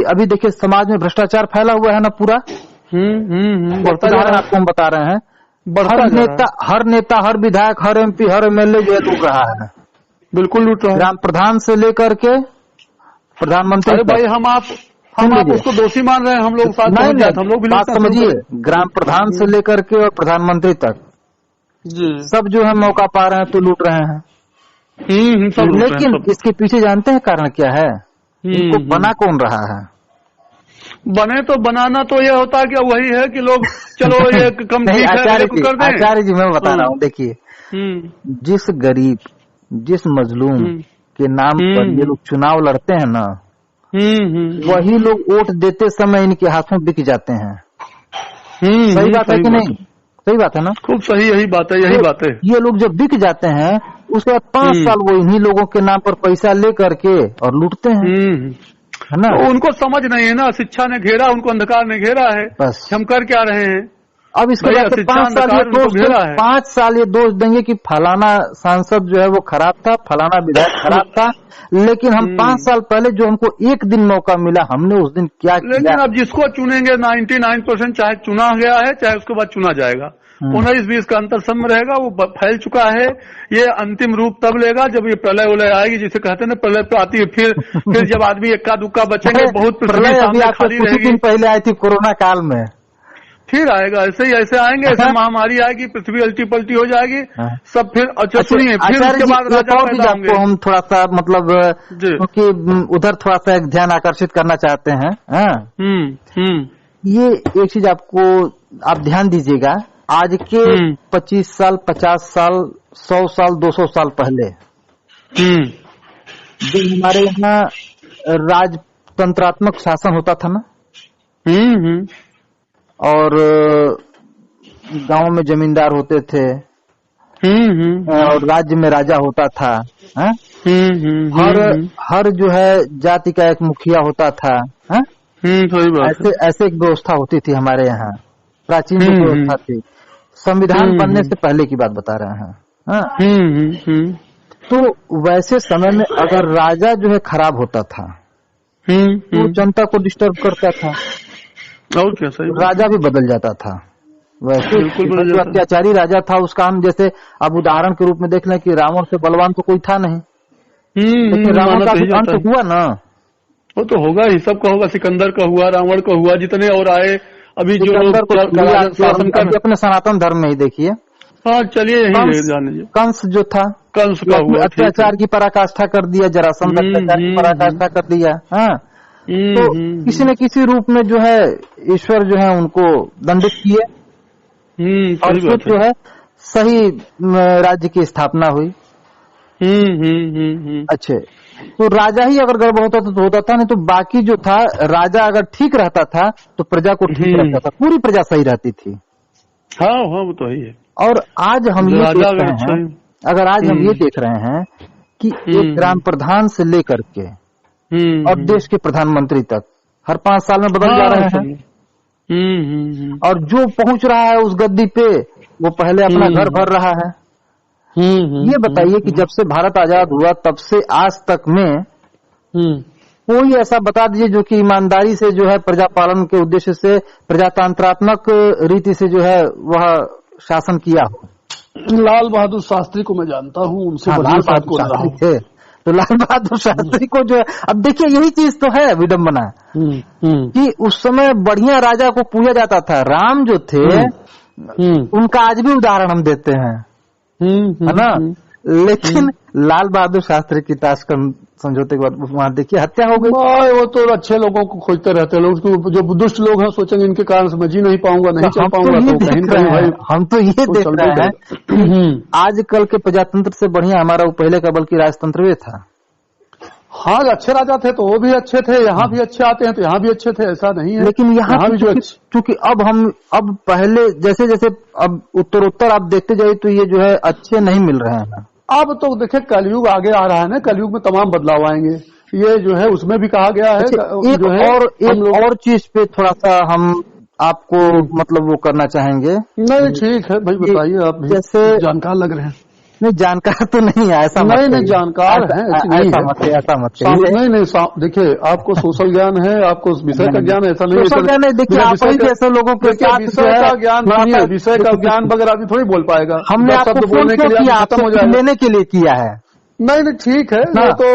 अभी देखिए, समाज में भ्रष्टाचार फैला हुआ है ना पूरा। आपको हम बता रहे हैं, हर नेता, हर विधायक, हर MP, हर MLA जो है लूट रहा है। बिल्कुल लूट रहा है। ग्राम प्रधान से लेकर के प्रधानमंत्री। अरे भाई, हम आप उसको दोषी मान रहे हैं। हम लोग हम लोग भी बात समझिए, ग्राम प्रधान से लेकर के और प्रधानमंत्री तक सब जो है मौका पा रहे हैं तो लूट रहे हैं। लेकिन इसके पीछे जानते हैं कारण क्या है? इनको बना कौन रहा है? बने तो बनाना तो ये होता है कि वही है कि लोग चलो ये कम ठीक है कर दें। आचार्य जी, मैं बता रहा हूँ, देखिए, जिस गरीब, जिस मजलूम के नाम पर ये लोग चुनाव लड़ते हैं ना, वही लोग वोट देते समय इनके हाथों बिक जाते हैं। सही बात है कि नहीं? सही बात है ना? खूब सही, यही बात है, यही बात है। ये लोग जब बिक जाते हैं, उसके बाद 5 साल वो इन्हीं लोगों के नाम पर पैसा ले करके और लूटते हैं, है ना? तो उनको समझ नहीं है ना, शिक्षा ने घेरा, उनको अंधकार ने घेरा है। बस हम कर क्या रहे हैं? अब इसके बाद 5 साल ये दोष देंगे कि फलाना सांसद जो है वो खराब था, फलाना विधायक खराब था। लेकिन हम 5 साल पहले जो हमको एक दिन मौका मिला, हमने उस दिन क्या किया? लेकिन अब जिसको चुनेंगे 99% चाहे चुना गया है, चाहे उसके बाद चुना जाएगा। 19-20 का अंतर सम रहेगा। वो फैल चुका है। ये अंतिम रूप तब लेगा जब ये प्रलय उलय आएगी, जिसे कहते हैं ना, प्रलय तो आती है। फिर जब आदमी इक्का दुक्का बचेंगे, बहुत प्रलय अभी खाली रहेगी। दिन पहले आई थी कोरोना काल में, फिर आएगा। ऐसे आएंगे, ऐसे महामारी आएगी, पृथ्वी उल्टी पलटी हो जाएगी, सब फिर। अच्छा सुनिए, फिर उसके बाद राजा पैदा होंगे। हम थोड़ा सा मतलब क्योंकि उधर थोड़ा सा एक ध्यान आकर्षित करना चाहते हैं। ये एक चीज आपको आप ध्यान दीजिएगा, आज के 25 साल, 50 साल, 100 साल, 200 साल पहले जो हमारे यहाँ राजतंत्रात्मक शासन होता था ना, और गांव में जमींदार होते थे, और राज्य में राजा होता था। हर जो है जाति का एक मुखिया होता था। ऐसे एक व्यवस्था होती थी हमारे यहाँ, प्राचीन जो व्यवस्था थी। संविधान बनने से पहले की बात बता रहे हैं। तो वैसे समय में अगर राजा जो है खराब होता था तो जनता को डिस्टर्ब करता था और क्या, सही राजा भी बदल जाता था। वैसे जो अत्याचारी राजा था उसका हम जैसे अब उदाहरण के रूप में देख लें कि रावण से बलवान तो कोई था नहीं, लेकिन रावण का अंत हुआ ना। वो तो होगा ही, सबका होगा, सिकंदर का हुआ, रावण का हुआ, जितने और आए अभी जो शासन कर अपने सनातन धर्म में ही देखिए। हाँ चलिए यही जान लीजिए। कंस जो था, कंस का हुआ, अत्याचार की पराकाष्ठा कर दिया, जरासंध अत्याचार की पराकाष्ठा कर दिया। हाँ, तो किसी न किसी रूप में जो है ईश्वर जो है उनको दंडित किए और फिर जो है सही राज्य की स्थापना हुई। अच्छे, तो राजा ही अगर गड़बड़ होता तो होता था, नहीं तो बाकी जो था राजा अगर ठीक रहता था तो प्रजा को ठीक रहता था, पूरी प्रजा सही रहती थी। हाँ हाँ वो तो है। और आज हम ये देख रहे हैं, अगर आज हम ये देख रहे हैं कि एक ग्राम प्रधान से लेकर के और देश के प्रधानमंत्री तक हर 5 साल में बदल जा रहे हैं। और जो पहुंच रहा है उस गद्दी पे वो पहले अपना घर भर रहा है। ये बताइए कि जब से भारत आजाद हुआ तब से आज तक में कोई ऐसा बता दीजिए जो कि ईमानदारी से जो है प्रजा पालन के उद्देश्य से प्रजातंत्रात्मक रीति से जो है वह शासन किया हो। लाल बहादुर शास्त्री को मैं जानता हूँ, उनसे लाल बहादुर शास्त्री थे, तो लाल बहादुर शास्त्री को जो है, अब देखिए यही चीज तो है विडम्बना कि उस समय बढ़िया राजा को पूजा जाता था। राम जो थे उनका आज भी उदाहरण हम देते हैं, है ना। लेकिन लाल बहादुर शास्त्री की ताशकंद समझौते के बाद वहां देखिए हत्या हो गई। वो तो अच्छे लोगों को खोजते रहते हैं लोग, जो दुष्ट लोग हैं सोचेंगे इनके कारण से मैं जी नहीं पाऊंगा, नहीं चल पाऊंगा। हम तो ये देख रहे हैं आजकल के प्रजातंत्र से बढ़िया हमारा वो पहले का बल्कि राजतंत्र था। हाँ, अच्छे राजा थे तो वो भी अच्छे थे, यहाँ भी अच्छे आते हैं तो यहाँ भी अच्छे थे, ऐसा नहीं है। लेकिन यहाँ भी जो चूंकि अब पहले जैसे जैसे अब उत्तरोत्तर आप देखते जाइए तो ये जो है अच्छे नहीं मिल रहे हैं। अब तो देखिए कलयुग आगे आ रहा है ना, कलयुग में तमाम बदलाव आएंगे, ये जो है उसमें भी कहा गया है। एक और चीज पे थोड़ा सा हम आपको मतलब वो करना चाहेंगे। नहीं ठीक है भाई, बताइए आप भी, जैसे जानकार लग रहे हैं। नहीं जानकार तो नहीं है, ऐसा नहीं जानकार है, ऐसा मत नहीं देखिए आपको सोशल ज्ञान है, आपको विषय का ज्ञान ऐसा नहीं है। देखिए आप ही जैसे लोगों के साथ विषय का ज्ञान, विषय का ज्ञान वगैरह अभी थोड़ी बोल पाएगा। हमने आपको बोलने के लिए खत्म हो जाए लेने के लिए किया है। नहीं ठीक है, तो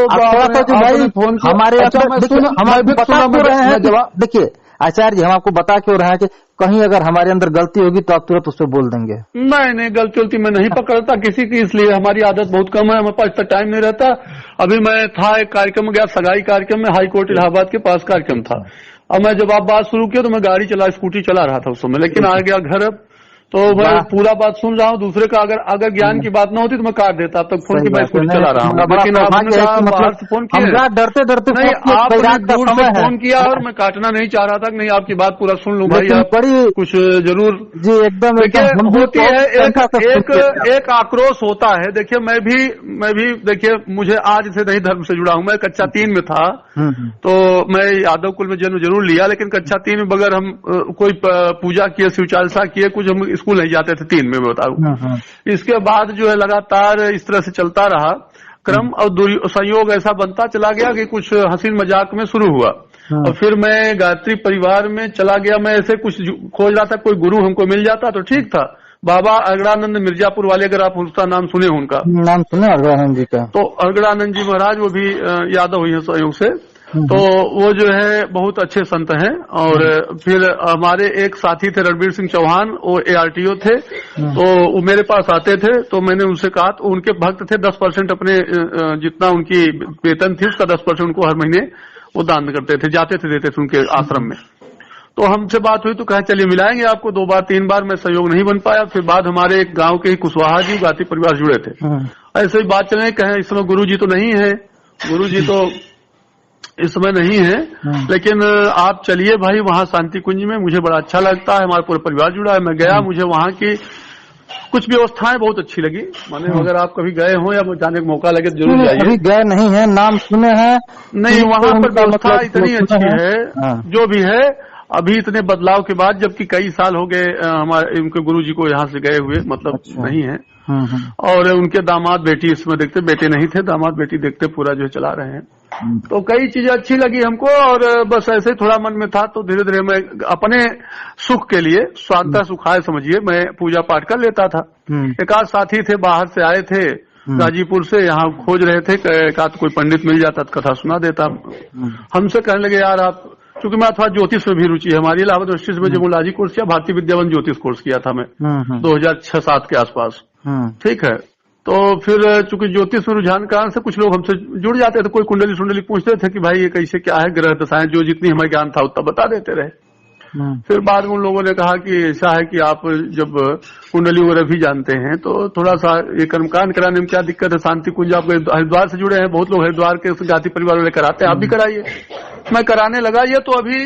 फोन हमारे देखिए आचार्य जी, हम आपको बता क्यों रहे हैं कि कहीं अगर हमारे अंदर गलती होगी तो आप तुरंत उस पर बोल देंगे। नहीं गलती मैं नहीं पकड़ता किसी की, इसलिए हमारी आदत बहुत कम है, हमारे पास इतना टाइम नहीं रहता। अभी मैं था एक कार्यक्रम में गया, सगाई कार्यक्रम में, हाई कोर्ट इलाहाबाद के पास कार्यक्रम था। अब मैं जब आप बात शुरू किया तो मैं गाड़ी स्कूटी चला रहा था उस समय, लेकिन आ गया घर तो मैं पूरा बात सुन रहा हूँ। दूसरे का अगर ज्ञान की बात न होती तो मैं काट देता, अब तक फोन की मैं स्कूटी चला रहा हूँ। लेकिन आपने बाहर से फोन किया, डरते नहीं आपने दूर से फोन किया और मैं काटना नहीं चाह रहा था कि नहीं आपकी बात पूरा सुन लूं भाई, आप कुछ जरूर जी एकदम होती है। एक आक्रोश होता है। देखिए मैं भी देखिए मुझे आज से नहीं धर्म से जुड़ा हूँ, मैं कक्षा 3 में था तो मैं यादव कुल में जन्म जरूर लिया, लेकिन कक्षा 3 में बगैर हम कोई पूजा किए, शिव चालीसा किए, कुछ हम स्कूल नहीं जाते थे 3 में बताऊं। इसके बाद जो है लगातार इस तरह से चलता रहा क्रम, और संयोग ऐसा बनता चला गया कि कुछ हंसी मजाक में शुरू हुआ। और फिर मैं गायत्री परिवार में चला गया। मैं ऐसे कुछ खोज रहा था, कोई गुरु हमको मिल जाता तो ठीक था। बाबा अगड़ानंद मिर्जापुर वाले, अगर आप उसका नाम सुने, उनका नाम सुने अगड़ानंद जी का, तो अगड़ानंद जी महाराज वो भी यादव हुई है संयोग से, तो वो जो है बहुत अच्छे संत हैं। और फिर हमारे एक साथी थे रणबीर सिंह चौहान, वो ARTO थे, तो वो मेरे पास आते थे तो मैंने उनसे कहा, तो उनके भक्त थे, 10% अपने जितना उनकी वेतन थी उसका 10% उनको हर महीने वो दान करते थे, जाते थे देते थे उनके आश्रम में। तो हमसे बात हुई तो कहा चलिए मिलाएंगे आपको। 2 बार 3 बार मैं सहयोग नहीं बन पाया। फिर बाद हमारे एक गांव के ही कुशवाहा जी गायत्री परिवार जुड़े थे, ऐसे ही बात चले, कहें इस समय गुरु जी तो नहीं है, गुरु जी तो इस समय नहीं है, लेकिन आप चलिए भाई वहाँ शांति कुंज में, मुझे बड़ा अच्छा लगता है, हमारा पूरा परिवार जुड़ा है। मैं गया, मुझे वहाँ की कुछ व्यवस्थाएं बहुत अच्छी लगी। माने अगर आप कभी गए हो या जाने का मौका लगे जरूर जाइए। अभी गए नहीं है, नाम सुने हैं नहीं, वहाँ पर व्यवस्था इतनी अच्छी है। जो भी है अभी इतने बदलाव के बाद, जबकि कई साल हो गए हमारे उनके गुरुजी को यहाँ से गए हुए, मतलब नहीं है। और उनके दामाद बेटी इसमें देखते, बेटे नहीं थे, दामाद बेटी देखते पूरा जो चला रहे हैं। तो कई चीजें अच्छी लगी हमको, और बस ऐसे ही थोड़ा मन में था, तो धीरे धीरे मैं अपने सुख के लिए, स्वांता सुखाय समझिए, मैं पूजा पाठ कर लेता था। एक आध साथी थे, बाहर से आए थे गाजीपुर से, यहाँ खोज रहे थे, एक आध कोई पंडित मिल जाता तो कथा सुना देता। हमसे कहने लगे यार आप, क्योंकि मैं थोड़ा ज्योतिष में भी रुचि है हमारी, इलाहाबाद यूनिवर्सिटी में जमुलाजी कोर्स किया, भारतीय विद्यावन ज्योतिष कोर्स किया था मैं 2006-07 के आसपास। ठीक है, तो फिर चूंकि ज्योतिष में रुझान कारण से कुछ लोग हमसे जुड़ जाते थे, कोई कुंडली सुंडली पूछते थे कि भाई ये कैसे क्या है, ग्रह दशाएं, जो जितनी हमें ज्ञान था उतना बता देते रहे। फिर बाद में उन लोगों ने कहा कि ऐसा है कि आप जब कुंडली वगैरह भी जानते हैं तो थोड़ा सा ये कर्मकांड कराने में क्या दिक्कत है, शांति कुंज, आप हरिद्वार से जुड़े हैं, बहुत लोग हरिद्वार के जाति परिवार वाले कराते हैं, आप भी कराइए। मैं कराने लगा, ये तो अभी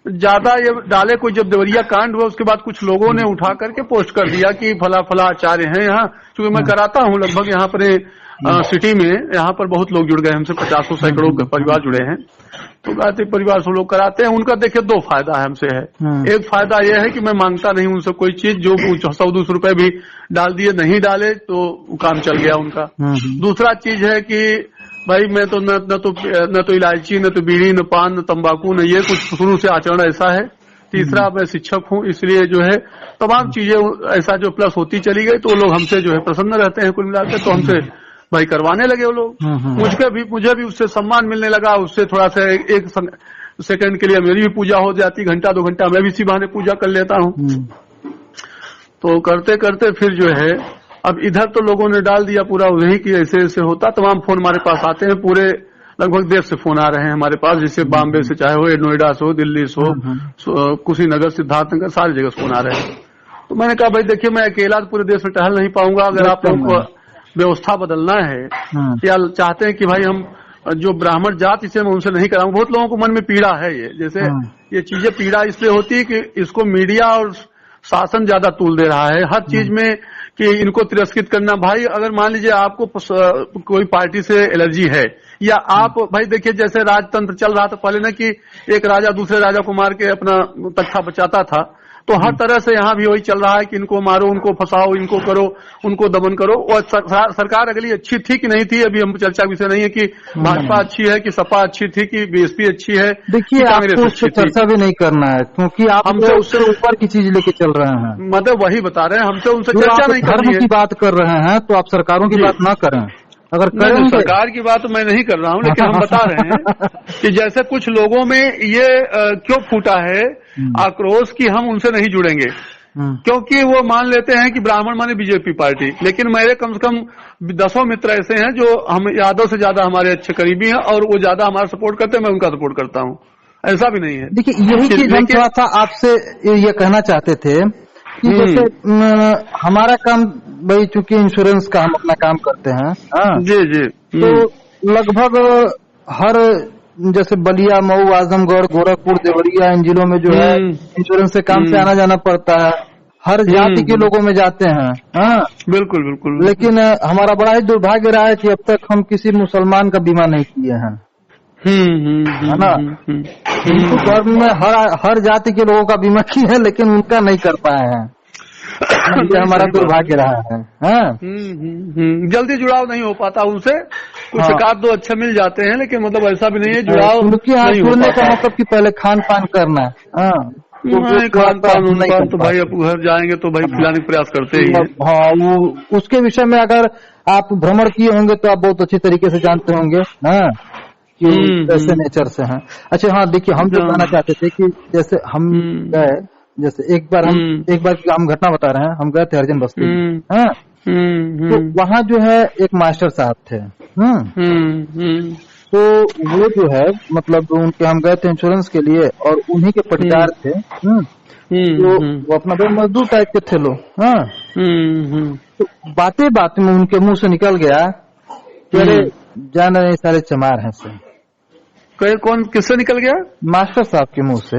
ज्यादा ये डाले, कोई जब देवरिया कांड हुआ उसके बाद कुछ लोगों ने उठा करके पोस्ट कर दिया कि फला फला आचार्य हैं यहाँ, क्योंकि मैं कराता हूँ लगभग यहाँ पर सिटी में, यहाँ पर बहुत लोग जुड़ गए हमसे, 50 सैकड़ों परिवार जुड़े हैं। तो गायत्री परिवार से लोग कराते हैं। उनका देखिए दो फायदा है हमसे है। एक फायदा यह है कि मैं मांगता नहीं उनसे कोई चीज, जो 100-200 रुपए भी डाल दिए, नहीं डाले तो काम चल गया उनका। दूसरा चीज है कि भाई मैं तो न तो इलायची, न तो बीड़ी, न पान, न तंबाकू, न ये कुछ शुरू से आचरण ऐसा है। तीसरा मैं शिक्षक हूँ, इसलिए जो है तमाम चीजें ऐसा जो प्लस होती चली गई, तो लोग हमसे जो है प्रसन्न रहते हैं कुल मिलाकर, तो हमसे भाई करवाने लगे वो लोग। मुझे भी उससे सम्मान मिलने लगा, उससे थोड़ा सा एक सेकंड के लिए मेरी भी पूजा हो जाती, घंटा 2 घंटा मैं भी इसी बहाने पूजा कर लेता हूँ। तो करते करते फिर जो है अब इधर तो लोगों ने डाल दिया पूरा वही कि ऐसे ऐसे होता, तमाम फोन हमारे पास आते हैं, पूरे लगभग देश से फोन आ रहे हैं हमारे पास, जैसे बॉम्बे से चाहे हो, नोएडा से हो, दिल्ली से हो, कुशीनगर, सिद्धार्थनगर, सारी जगह से फोन आ रहे हैं। तो मैंने कहा भाई देखिए मैं अकेला पूरे देश में टहल नहीं पाऊंगा, अगर आप लोगों को व्यवस्था बदलना है या चाहते हैं कि भाई हम जो ब्राह्मण जात इसे मैं उनसे नहीं कराऊंगा। बहुत लोगों को मन में पीड़ा है, ये जैसे ये चीजें पीड़ा इसलिए होती है कि इसको मीडिया और शासन ज्यादा तूल दे रहा है हर चीज में, कि इनको तिरस्कृत करना। भाई अगर मान लीजिए आपको कोई पार्टी से एलर्जी है, या आप भाई देखिए जैसे राजतंत्र चल रहा था पहले ना, कि एक राजा दूसरे राजा को मार के अपना तख्ता बचाता था, तो हर तरह से यहाँ भी वही चल रहा है कि इनको मारो, उनको फंसाओ, इनको करो, उनको दमन करो। और सरकार अगली अच्छी थी कि नहीं थी, अभी हम चर्चा विषय नहीं है कि भाजपा अच्छी है कि सपा अच्छी थी कि बीएसपी अच्छी है। देखिए आपको उससे चर्चा भी नहीं करना है, क्योंकि आप हमसे उससे ऊपर की चीज लेके चल रहे हैं। मतलब वही बता रहे हैं, हमसे उनसे चर्चा नहीं करनी है। धर्म की बात कर रहे हैं तो आप सरकारों की बात ना करें। अगर नहीं, सरकार की बात मैं नहीं कर रहा हूँ, लेकिन हम बता रहे हैं कि जैसे कुछ लोगों में ये क्यों फूटा है आक्रोश कि हम उनसे नहीं जुड़ेंगे, क्योंकि वो मान लेते हैं कि ब्राह्मण माने बीजेपी पार्टी। लेकिन मेरे कम से कम 10 मित्र ऐसे हैं जो हम यादव से ज्यादा हमारे अच्छे करीबी हैं, और वो ज्यादा हमारा सपोर्ट करते हैं, मैं उनका सपोर्ट करता हूँ, ऐसा भी नहीं है। देखिए यही चीज हम थोड़ा सा आपसे ये कहना चाहते थे कि जैसे हमारा काम भाई, चूंकि इंश्योरेंस का हम अपना काम करते हैं, जी जी, तो लगभग हर जैसे बलिया, मऊ, आजमगढ़, गोरखपुर, देवरिया, इन जिलों में जो है इंश्योरेंस से काम से आना जाना पड़ता है। हर जाति के लोगों में जाते हैं। बिल्कुल बिल्कुल। लेकिन हमारा बड़ा ही दुर्भाग्य रहा है कि अब तक हम किसी मुसलमान का बीमा नहीं किए हैं, है ना। हिंदू धर्म में हर जाति के लोगों का बीमा किए हैं, लेकिन उनका नहीं कर पाए हैं। ये हमारा दुर्भाग्य रहा है। जल्दी जुड़ाव नहीं हो पाता उनसे, कुछ एक आध 2 अच्छे मिल जाते हैं, लेकिन मतलब ऐसा भी नहीं है जुड़ाव नहीं जुड़ने का मतलब कि पहले खान पान करना है। खान पान तो भाई अब घर जाएंगे तो भाई खिलाने का प्रयास करते ही। हाँ, वो उसके विषय में अगर आप भ्रमण किए होंगे तो आप बहुत अच्छी तरीके से जानते होंगे कि कैसे नेचर से हैं। अच्छा हाँ, देखिए हम जो कहना चाहते थे कि जैसे हम गए, जैसे एक बार की हम घटना बता रहे हैं, हम गए थे हरिजन बस्ती, तो वहाँ जो है एक मास्टर साहब थे। तो वो जो है मतलब उनके हम गए थे इंश्योरेंस के लिए, और उन्हीं के पटीदार थे। तो वो अपना भाई मजदूर टाइप के थे लोग। तो बातें बातें में उनके मुंह से निकल गया कि अरे जान रहे सारे चमार हैं से। कौन किससे निकल गया? मास्टर साहब के मुंह से।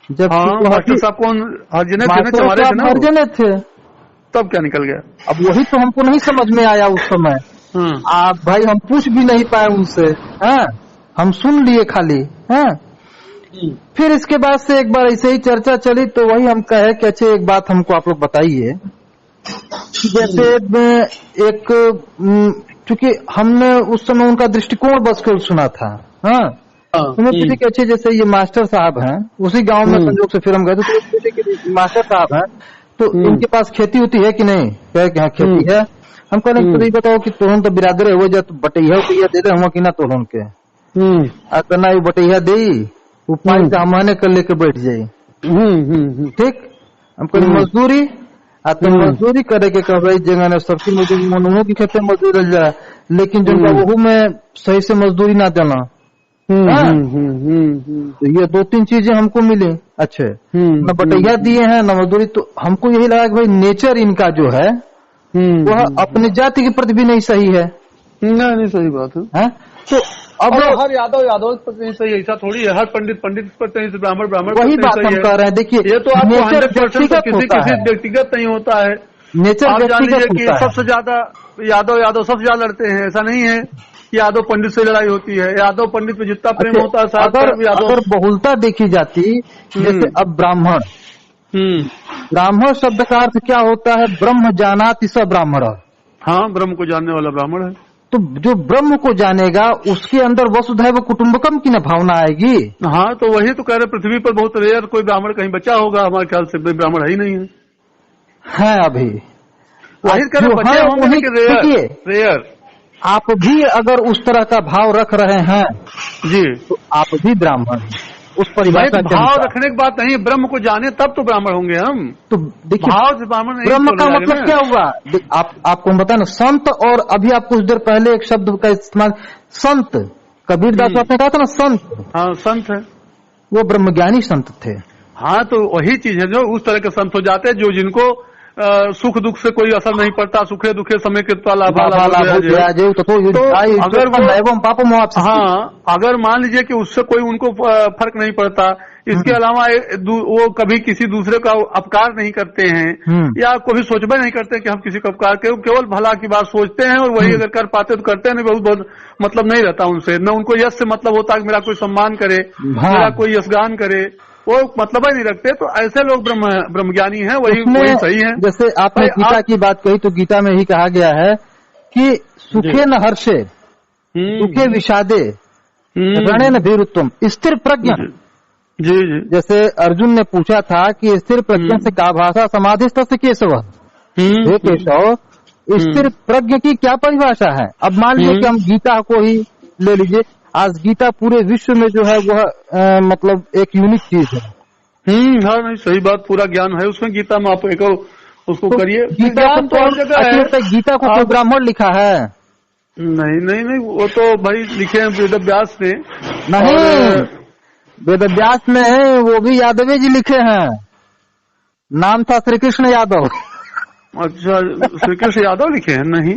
जब मास्टर साहब कौन? हरजने थे। हरजने थे। तब क्या निकल गया? अब वही तो हमको नहीं समझ में आया उस समय। आप भाई हम पूछ भी नहीं पाए उनसे, हाँ, हम सुन लिए खाली, हाँ। फिर इसके बाद से एक बार ऐसे ही चर्चा चली तो वही हम कहे कि अच्छा एक बात हमको आप लोग बताइए, जैसे एक चूंकि हमने उस समय उनका दृष्टिकोण बस केवल सुना था, हाँ, तो मैं पूछे कि अच्छे जैसे ये मास्टर साहब हैं, उसी गांव में संजोग से फिर हम गए तो पूछे कि मास्टर साहब हैं तो इनके पास खेती होती है कि नहीं? कहे कि हाँ खेती है। हम कह रहे तो ये बताओ कि तोहन तो बिरादर है वो जा तो बटैया दे दे हम कि ना तोहन के करना बटैया दे वो पाई से हमने कर लेके बैठ जाये, ठीक। हम कह मजदूरी तो मजदूरी करे के कह भाई जगह सबकी मजदूरी की खेते मजदूरी जाए, लेकिन जो वहू में सही से मजदूरी ना देना। तो ये 2-3 चीजें हमको मिली, अच्छे न बटैया दिए हैं न मजदूरी। तो हमको यही लगा कि भाई नेचर इनका जो है वह अपने जाति के प्रति भी नहीं सही है। नहीं सही बात है। तो अब हर यादव पर सही, ऐसा थोड़ी है हर पंडित पर ब्राह्मण वही बात हम कह रहे हैं। देखिए ये तो आपको 100% किसी व्यक्तिगत नहीं होता है, नेचर आप जान लीजिए कि सबसे ज्यादा यादव सबसे ज्यादा लड़ते हैं। ऐसा नहीं है कि यादव पंडित से लड़ाई होती है, यादव पंडित में जितना प्रेम होता है अगर बहुलता देखी जाती, जैसे अब ब्राह्मण शब्द का अर्थ क्या होता है? ब्रह्म जानाति स ब्राह्मण। हाँ, ब्रह्म को जानने वाला ब्राह्मण है। तो जो ब्रह्म को जानेगा उसके अंदर वसुधैव कुटुंबकम की न भावना आएगी। हाँ, तो वही तो कह रहे पृथ्वी पर बहुत रेयर कोई ब्राह्मण कहीं बचा होगा, हमारे ख्याल से ब्राह्मण है ही नहीं है अभी। रेयर आप भी अगर उस तरह का भाव रख रहे हैं जी तो आप भी ब्राह्मण हैं उस परिवार का। भाव रखने की बात नहीं, ब्रह्म को जाने तब तो ब्राह्मण होंगे हम। तो देखिए भाव से ब्राह्मण नहीं, ब्रह्म का मतलब क्या हुआ? आपको हम बताए ना, संत। और अभी आप कुछ देर पहले एक शब्द का इस्तेमाल, संत कबीरदास आपने कहा था ना, संत। हाँ, संत है, वो ब्रह्मज्ञानी संत थे। हाँ, तो वही चीज है जो उस तरह के संत हो जाते हैं जो जिनको सुख दुख से कोई असर नहीं पड़ता, सुखे दुखे समय के अगर मान लीजिए कि उससे कोई उनको फर्क नहीं पड़ता, इसके अलावा वो कभी किसी दूसरे का अपकार नहीं करते हैं या कभी सोचबे नहीं करते कि हम किसी को अपकार करें, केवल भला की बात सोचते हैं और वही अगर कर पाते तो करते हैं, नहीं बहुत मतलब नहीं रहता उनसे। न उनको यश से मतलब होता कि मेरा कोई सम्मान करे, मेरा कोई यशगान करे, वो मतलब ही नहीं रखते। तो ऐसे लोग ब्रह्मज्ञानी हैं, वही सही है। जैसे आपने गीता की बात कही तो गीता में ही कहा गया है कि सुखे न हर्षे सुखे विषादे रणे न भीरुत्वम स्थिर प्रज्ञ। जी। जैसे अर्जुन ने पूछा था कि स्थिर प्रज्ञ से का भाषा समाधिस्थ से केशव। हे केशव, स्थिर प्रज्ञ की क्या परिभाषा है? अब मान लीजिए कि हम गीता को ही ले लीजिए, आज गीता पूरे विश्व में जो है वह मतलब एक यूनिक चीज है। हाँ, नहीं सही बात, पूरा ज्ञान है उसमें गीता में। आप एक उसको तो करिए, गीता तो हर जगह है। गीता को कोई ब्राह्मण लिखा है? नहीं, वो तो भाई लिखे हैं वेद व्यास ने। नहीं, वेद व्यास में है, वो भी यादव जी लिखे हैं। नाम था श्री कृष्ण यादव। अच्छा, श्री कृष्ण यादव लिखे हैं? नहीं,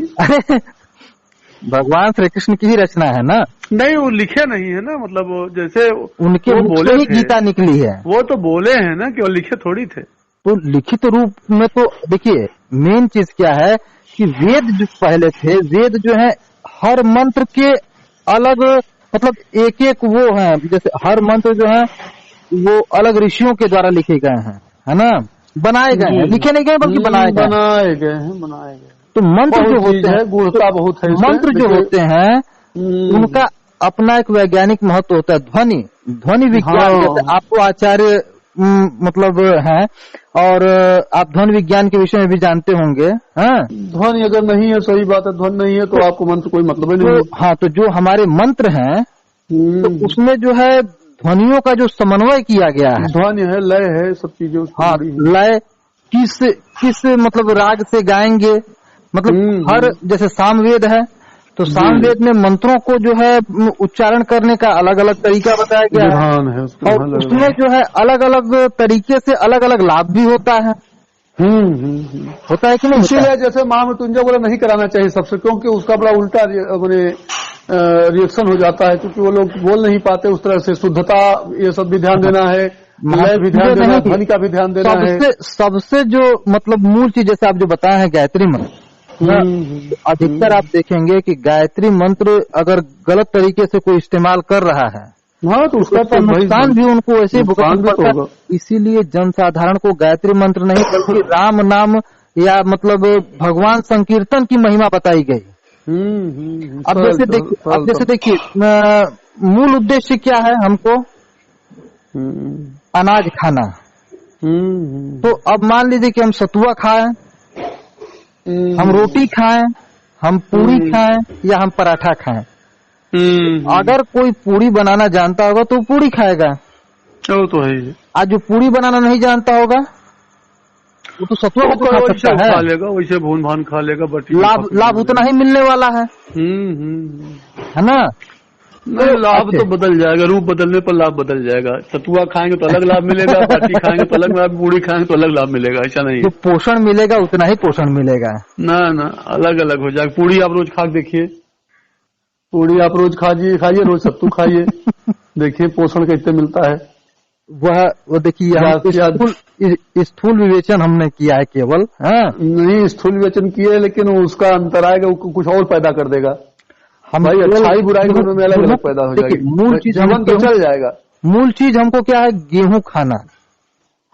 भगवान श्री कृष्ण की ही रचना है ना। नहीं, वो लिखे नहीं है ना, मतलब जैसे उनके बोले ही गीता निकली है। वो तो बोले हैं ना कि वो लिखे थोड़ी थे। तो लिखित रूप में तो देखिए मेन चीज क्या है कि वेद जो पहले थे, वेद जो है हर मंत्र के अलग मतलब एक वो है, जैसे हर मंत्र जो है वो अलग ऋषियों के द्वारा लिखे गए हैं, है ना, बनाए गए हैं, लिखे नहीं गए बल्कि बनाए गए। तो मंत्र जो होते हैं, गूढ़ता बहुत है। मंत्र जो होते हैं उनका अपना एक वैज्ञानिक महत्व होता है। ध्वनि विज्ञान आपको आचार्य मतलब है, और आप ध्वनि विज्ञान के विषय में भी जानते होंगे। हाँ, ध्वनि अगर नहीं है, सही बात है, ध्वनि नहीं है तो आपको मंत्र कोई मतलब ही नहीं। हाँ, तो जो हमारे मंत्र हैं तो उसमें जो है ध्वनियों का जो समन्वय किया गया है, ध्वनि है, लय है, सब चीजें। हाँ, लय किस मतलब राग से गाएंगे, मतलब हर जैसे सामवेद है तो सामवेद में मंत्रों को जो है उच्चारण करने का अलग अलग तरीका बताया गया है, और उसमें जो है अलग अलग तरीके से अलग अलग लाभ भी होता है। होता है कि नहीं? इसीलिए जैसे महामृत्युंजय बोला नहीं कराना चाहिए सबसे, क्योंकि उसका बड़ा उल्टा रिएक्शन हो जाता है, क्योंकि वो लोग बोल नहीं पाते उस तरह से। शुद्धता ये सब भी ध्यान देना है, भी ध्यान देना है, धन का भी ध्यान देना है। सबसे जो मतलब मूल चीज जैसे आप जो बताए हैं गायत्री मंत्र, अधिकतर आप देखेंगे कि गायत्री मंत्र अगर गलत तरीके से कोई इस्तेमाल कर रहा है, हाँ, तो उसका तो नुकसान भी उनको ऐसे ही भुगतना पड़ता है। इसीलिए जनसाधारण को गायत्री मंत्र नहीं बल्कि राम नाम या मतलब भगवान संकीर्तन की महिमा बताई गई। अब जैसे देखिए मूल उद्देश्य क्या है, हमको अनाज खाना। तो अब मान लीजिए कि हम सतुआ खाएं, हम रोटी खाएं, हम पूरी खाएं या हम पराठा खाएं। अगर कोई पूरी बनाना जानता होगा तो पूरी खाएगा, तो है। आज जो पूरी बनाना नहीं जानता होगा वो तो सतुआ को खा सकता है, खा लेगा, वैसे भून भान खा लेगा, बट लाभ उतना ही मिलने वाला है ना। नहीं, लाभ तो बदल जाएगा, रूप बदलने पर लाभ बदल जाएगा। सतुआ खाएंगे तो अलग लाभ मिलेगा, बाटी खाएंगे तो अलग लाभ, पूरी खाएंगे तो अलग लाभ मिलेगा, ऐसा नहीं है। पोषण मिलेगा उतना ही पोषण मिलेगा ना, अलग अलग हो जाएगा। पूरी आप रोज खा देखिए, पूरी आप रोज खाइए, रोज सत्तू खाइए, देखिए पोषण कैसे मिलता है। वो देखिए स्थूल विवेचन हमने किया है केवल, नहीं स्थूल विवेचन किया, लेकिन उसका अंतर आएगा, कुछ और पैदा कर देगा। भाई अच्छाई बुराई दोनों में अलग अलग पैदा हो जाएगी। मूल चीज जीवन तो चल जाएगा। मूल चीज हमको क्या है, गेहूं खाना।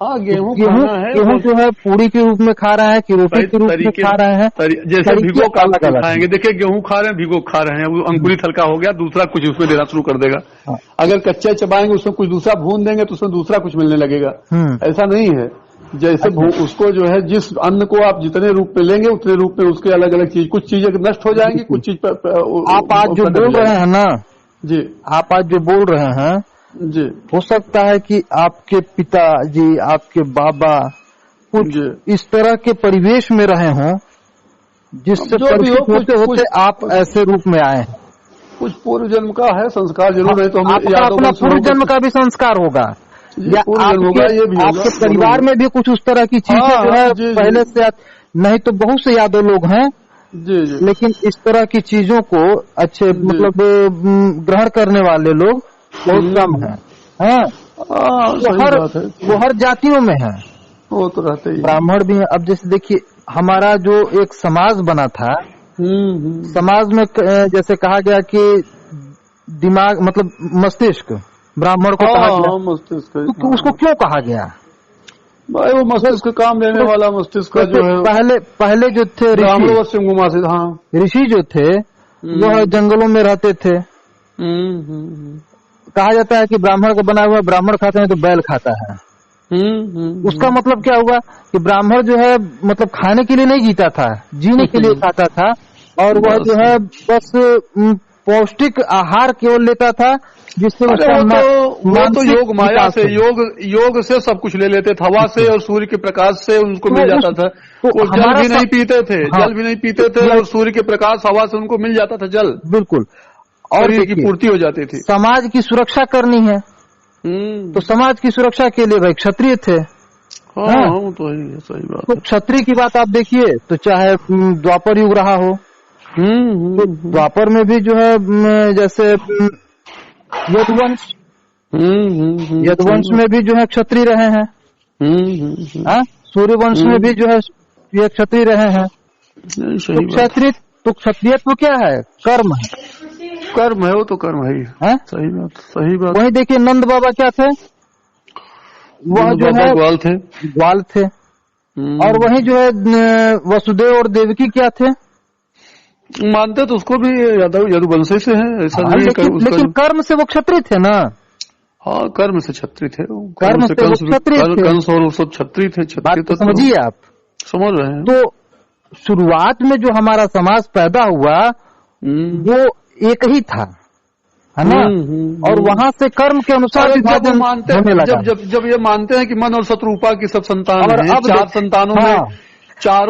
हाँ, गेहूं खाना है। गेहूं जो है पूरी के रूप में खा रहे हैं कि रोटी के रूप में खा रहे हैं, जैसे भिगो खाएंगे। देखिए गेहूं खा रहे हैं, भिगो खा रहे हैं, वो अंकुरित हल्का हो गया, दूसरा कुछ उसमें देना शुरू कर देगा। अगर कच्चे चबाएंगे उसमें कुछ दूसरा भून देंगे तो उसमें दूसरा कुछ मिलने लगेगा। ऐसा नहीं है, जैसे उसको जो है जिस अन्न को आप जितने रूप में लेंगे उतने रूप में उसके अलग अलग चीज, कुछ चीजें नष्ट हो जाएंगी, कुछ चीज आप आज जो बोल रहे हैं ना जी, आप आज जो बोल रहे हैं जी, हो सकता है कि आपके पिताजी, आपके बाबा कुछ इस तरह के परिवेश में रहे हों जिससे परिचित होते होते आप ऐसे रूप में आए हैं। कुछ पूर्व जन्म का है संस्कार जरूर है, तो अपना पूर्व जन्म का भी संस्कार होगा या आपके परिवार में भी कुछ उस तरह की चीजें जो है पहले से, नहीं तो बहुत से यादव लोग हैं जी, लेकिन इस तरह की चीजों को अच्छे मतलब ग्रहण करने वाले लोग बहुत कम है। वो हर जातियों में है, वो तो रहते ही। ब्राह्मण भी है। अब जैसे देखिए हमारा जो एक समाज बना था, समाज में जैसे कहा गया कि दिमाग मतलब मस्तिष्क ब्राह्मण को कहा गया, मस्तिष्क तो उसको क्यों कहा गया भाई? वो मस्तिष्क काम लेने वाला मस्तिष्क का जो है, पहले जो थे ऋषि जो थे वो जंगलों में रहते थे। कहा जाता है कि ब्राह्मण का बना हुआ ब्राह्मण खाते हैं तो बैल खाता है। उसका मतलब क्या हुआ कि ब्राह्मण जो है मतलब खाने के लिए नहीं जीता था, जीने के लिए खाता था, और वह जो है बस पौष्टिक आहार केवल लेता था, जिससे वो तो योग माया से योग से सब कुछ ले लेते थे, हवा से और सूर्य के प्रकाश से उनको मिल जाता था। वो जल भी नहीं पीते थे, जल भी नहीं पीते थे, और सूर्य के प्रकाश हवा से उनको मिल जाता था जल, बिल्कुल, और की पूर्ति हो जाती थी। समाज की सुरक्षा करनी है तो समाज की सुरक्षा के लिए भाई क्षत्रिय थे। तो सही बात। तो क्षत्रिय की बात आप देखिए तो चाहे द्वापर युग रहा हो, द्वापर में भी जो है जैसे यदुवंश में भी जो है क्षत्रिय रहे हैं, सूर्यवंश में भी जो है ये क्षत्रिय रहे हैं। तो क्षत्रियत्व क्या है? कर्म है, कर्म है, वो तो कर्म है। सही बात, सही बात। वही देखिए नंद बाबा क्या थे, वह जो है ग्वाल थे, और वही जो है वसुदेव और देवकी क्या थे, मानते तो उसको भी यदुवंश से है, ऐसा नहीं। लेकिन कर्म से वो क्षत्रिय थे ना। हाँ, कर्म से क्षत्रिय थे, कर्म से वो क्षत्रिय थे, कंस और सब क्षत्रिय थे। बात तो समझिए आप, समझ रहे हैं। तो शुरुआत में जो हमारा समाज पैदा हुआ वो एक ही था, है ना, और वहाँ से कर्म के अनुसार जब मानते हैं, जब ये मानते हैं कि मन और शत्रुपा की सब संतान हैं, 4 संतानों में चार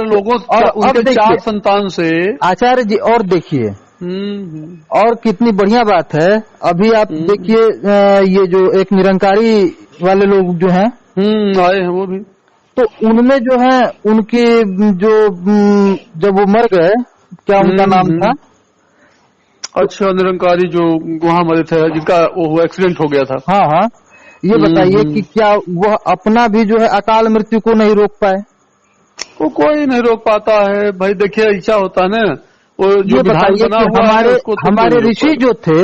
लोगों और उनके 4 संतान से आचार्य जी। और देखिए और कितनी बढ़िया बात है, अभी आप देखिए ये जो एक निरंकारी वाले लोग जो हैं आए हैं, वो भी तो उनमें जो है उनके जो जब वो मर गए, क्या उनका नाम था? अच्छा, निरंकारी जो वहाँ मरे थे, जिनका वो एक्सीडेंट हो गया था। हाँ, ये बताइए कि क्या वह अपना भी जो है अकाल मृत्यु को नहीं रोक पाए? वो कोई नहीं रोक पाता है भाई। देखिए ऐसा होता है ना, वो जो ये बताइए कि हमारे ऋषि जो थे,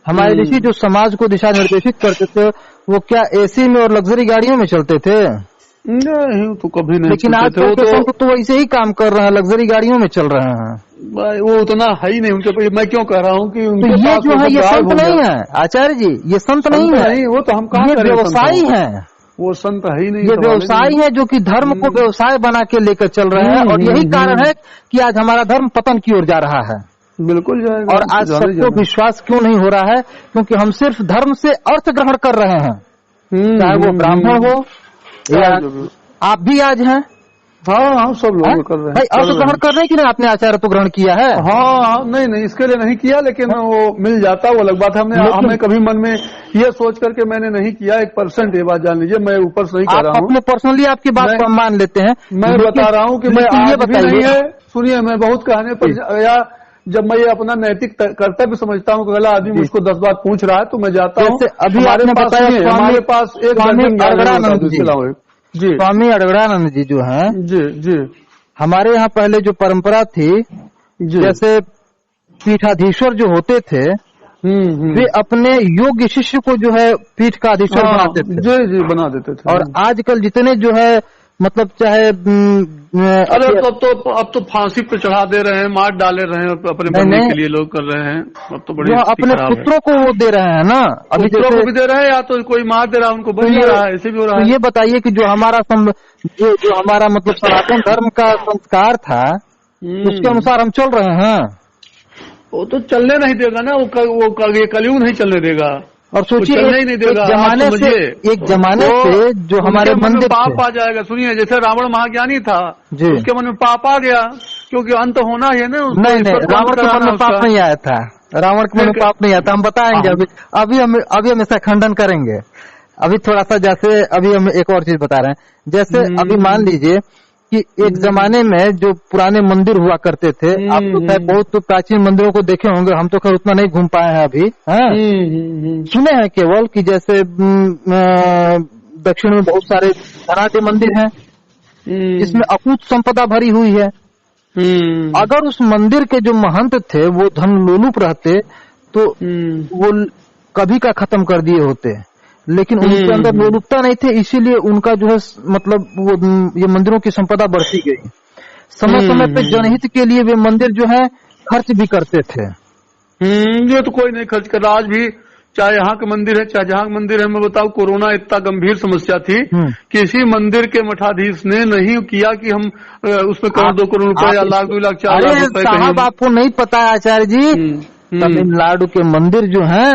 हमारे ऋषि जो समाज को दिशा निर्देशित करते थे, वो क्या एसी में और लग्जरी गाड़ियों में चलते थे? नहीं, तो कभी नहीं। लेकिन आज तो वैसे ही काम कर रहे हैं, लग्जरी गाड़ियों में चल रहे हैं। भाई वो उतना है ही नहीं उनके। मैं क्यों कह रहा हूँ कि तो ये जो है ये संत नहीं है आचार्य जी, ये संत नहीं है। वो तो हम कहाँ, ये व्यवसायी है, वो संत है ही नहीं। ये व्यवसायी है जो कि धर्म को व्यवसाय बना के लेकर चल रहे हैं, और यही कारण है कि आज हमारा धर्म पतन की ओर जा रहा है। बिल्कुल जाएगा। और आज सबको विश्वास क्यों नहीं हो रहा है? क्योंकि हम सिर्फ धर्म से अर्थ ग्रहण कर रहे हैं, चाहे वो ब्राह्मण हो या आप भी आज हैं। हाँ, सब लोग कर रहे हैं। भाई अर्थ ग्रहण कर रहे हैं कि नहीं? आपने आचार्य तो ग्रहण किया है? हाँ, नहीं इसके लिए नहीं किया, लेकिन वो मिल जाता, वो अलग बात है। हमें कभी मन में ये सोच करके मैंने नहीं किया 1%। ये बात जान लीजिए, मैं ऊपर से नहीं कह रहा हूँ। अपने पर्सनली आपकी बात को हम मान लेते हैं। मैं बता रहा हूँ कि मैं ये बताइए, सुनिए, मैं बहुत कहने पर या जब मैं ये अपना नैतिक कर्तव्य समझता हूँ कि अगला आदमी मुझको 10 बात पूछ रहा है तो मैं जाता हूँ। अभी आपने बताया हमारे पास एक स्वामी अड़गड़ानंद जी जो हैं, जी हमारे यहाँ पहले जो परंपरा थी, जैसे पीठाधीश्वर जो होते थे, वे अपने योग्य शिष्य को जो है पीठ का अधीश्वर बनाते थे। जी बना देते थे। और आजकल जितने जो है मतलब चाहे अरे अब तो फांसी पे चढ़ा दे रहे हैं, मार डाले रहे हैं, अपने बनने के लिए लोग कर रहे हैं। अब तो बड़ी अपने पुत्रों को वो दे रहे हैं ना, अभी पुत्रों को भी दे रहे हैं, या तो कोई मार दे रहा है उनको, बन रहा है, ऐसे भी हो रहा है। ये बताइए कि जो हमारा मतलब सनातन धर्म का संस्कार था, उसके अनुसार हम चल रहे हैं। वो तो चलने नहीं देगा ना, वो कलयुग नहीं चलने देगा। और सोचिए एक जमाने से जो हमारे मन में पाप आ जाएगा। सुनिए, जैसे रावण महाज्ञानी था, उसके मन में पाप आ गया, क्योंकि अंत होना है ना। नहीं, रावण के मन में पाप नहीं आया था, रावण के मन में पाप नहीं आया था। हम बताएंगे अभी हम इसका खंडन करेंगे। अभी थोड़ा सा, जैसे अभी हम एक और चीज बता रहे हैं। जैसे अभी मान लीजिए कि एक जमाने में जो पुराने मंदिर हुआ करते थे, आप तो शायद बहुत प्राचीन मंदिरों को देखे होंगे, हम तो खैर उतना नहीं घूम पाए हैं अभी। सुने हैं केवल कि जैसे दक्षिण में बहुत सारे धनाढ्य मंदिर हैं जिसमें अकूत संपदा भरी हुई है। अगर उस मंदिर के जो महंत थे वो धन लोलुप रहते तो वो कभी का खत्म कर दिए होते, लेकिन उनके अंदर लोलुपता नहीं थे, इसीलिए उनका जो है मतलब वो ये मंदिरों की संपदा बढ़ती गई। समय समय पे जनहित के लिए वे मंदिर जो है खर्च भी करते थे। ये तो कोई नहीं खर्च कर रहा आज भी, चाहे यहाँ के मंदिर है चाहे जहाँ मंदिर है। मैं बताऊँ, कोरोना इतना गंभीर समस्या थी, किसी मंदिर के मठाधीश ने नहीं किया कि हम उसमें करोड़ 2 करोड़ रुपए या लाख 2 लाख 4 लाख रुपए। साहब आपको नहीं पता है आचार्य जी, तमिलनाडु के मंदिर जो हैं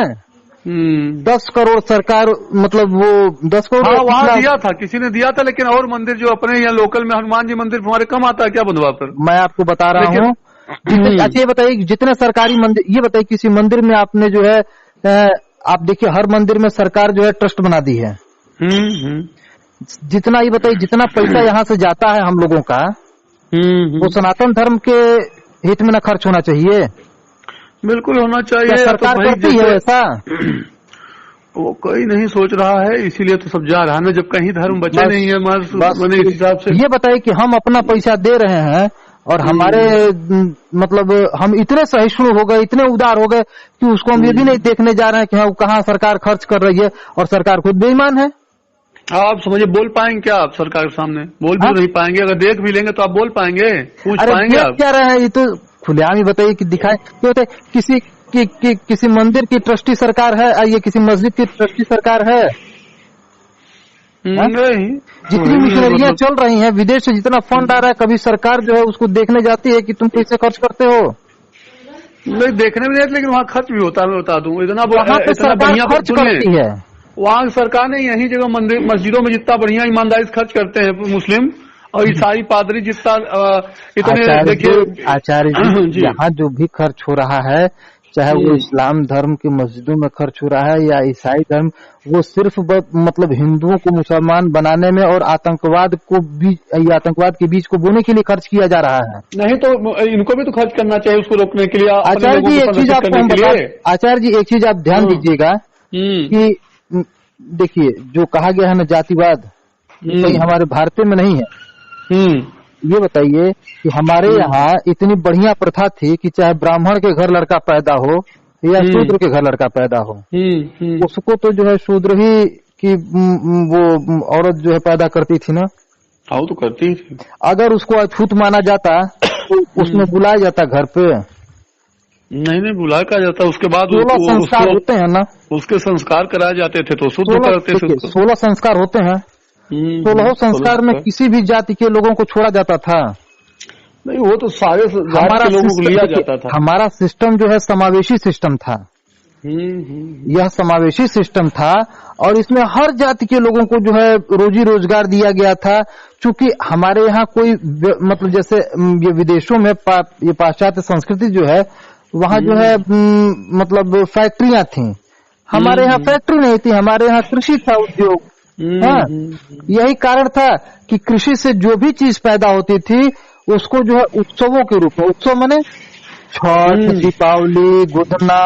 10 करोड़ सरकार, मतलब वो 10 करोड़ वहाँ दिया था, किसी ने दिया था। लेकिन और मंदिर जो अपने यहाँ लोकल में, हनुमान जी मंदिर हमारे कम आता है क्या बंधुआ पर? मैं आपको बता रहा हूँ। अच्छा ये बताइए, जितने सरकारी मंदिर, ये बताइए किसी मंदिर में आपने जो है आप देखिए हर मंदिर में सरकार जो है ट्रस्ट बना दी है। जितना ये बताइए, जितना पैसा यहाँ से जाता है हम लोगों का, वो सनातन धर्म के हित में न खर्च होना चाहिए। बिल्कुल होना चाहिए। सरकार करती है ऐसा? वो कोई नहीं सोच रहा है, इसीलिए तो सब जा रहा है ना, जब कहीं धर्म बचा नहीं है हमारे हिसाब से। ये बताइए कि हम अपना पैसा दे रहे हैं और हमारे मतलब हम इतने सहिष्णु हो गए, इतने उदार हो गए कि उसको हम ये भी नहीं देखने जा रहे हैं कि कहाँ सरकार खर्च कर रही है, और सरकार खुद बेईमान है। आप समझिए, बोल पाएंगे क्या आप सरकार के सामने? बोल भी नहीं पाएंगे। अगर देख भी लेंगे तो आप बोल पाएंगे, पूछ पाएंगे आप? क्या रहे हैं, ये तो खुलेआम ही बताइए कि दिखाए। क्यों होता है किसी मंदिर की ट्रस्टी सरकार है, ये किसी मस्जिद की ट्रस्टी सरकार है? नहीं, जितनी मिशनरियां चल रही हैं, विदेश से जितना फंड आ रहा है, कभी सरकार जो है उसको देखने जाती है कि तुम कैसे खर्च करते हो? नहीं, देखने में नहीं, लेकिन वहाँ खर्च भी होता है। मैं बता दूं, इतना बढ़िया खर्च करती है वहाँ सरकार ने। यही जगह मंदिर मस्जिदों में जितना बढ़िया ईमानदारी से खर्च करते हैं मुस्लिम और ईसाई पादरी, जितना इतने देखिए आचार्य जी, यहाँ जो भी खर्च हो रहा है, चाहे वो इस्लाम धर्म की मस्जिदों में खर्च हो रहा है या ईसाई धर्म, वो सिर्फ मतलब हिंदुओं को मुसलमान बनाने में और आतंकवाद के बीच को बोने के लिए खर्च किया जा रहा है। नहीं तो इनको भी तो खर्च करना चाहिए उसको रोकने के लिए। आचार्य जी एक चीज आपको आचार्य जी एक चीज आप ध्यान दीजिएगा कि देखिए जो कहा गया है ना जातिवाद, कहीं हमारे भारत में नहीं है। ये बताइए कि हमारे यहाँ इतनी बढ़िया प्रथा थी कि चाहे ब्राह्मण के घर लड़का पैदा हो या शूद्र के घर लड़का पैदा हो, उसको तो जो है शूद्र ही की वो औरत जो है पैदा करती थी ना। हाँ तो करती थी। अगर उसको अछूत माना जाता तो उसमें बुलाया जाता घर पे? नहीं बुलाया क्या जाता। उसके बाद 16 संस्कार होते हैं ना, उसके संस्कार कराए जाते थे तो शुद्ध करते थे। 16 संस्कार होते हैं। 16 संस्कार में किसी भी जाति के लोगों को छोड़ा जाता था? नहीं, वो तो सारे हमारा लोगों को लिया जाता था। हमारा सिस्टम जो है समावेशी सिस्टम था। यह समावेशी सिस्टम था और इसमें हर जाति के लोगों को जो है रोजी रोजगार दिया गया था। चूंकि हमारे यहाँ कोई मतलब जैसे ये विदेशों में ये पाश्चात्य संस्कृति जो है वहाँ जो है मतलब फैक्ट्रियां थी। हमारे यहाँ फैक्ट्री नहीं थी, हमारे यहाँ कृषि था, उद्योग। हाँ, यही कारण था कि कृषि से जो भी चीज पैदा होती थी उसको जो है उत्सवों के रूप में, उत्सव माने छठ, दीपावली, गुदना,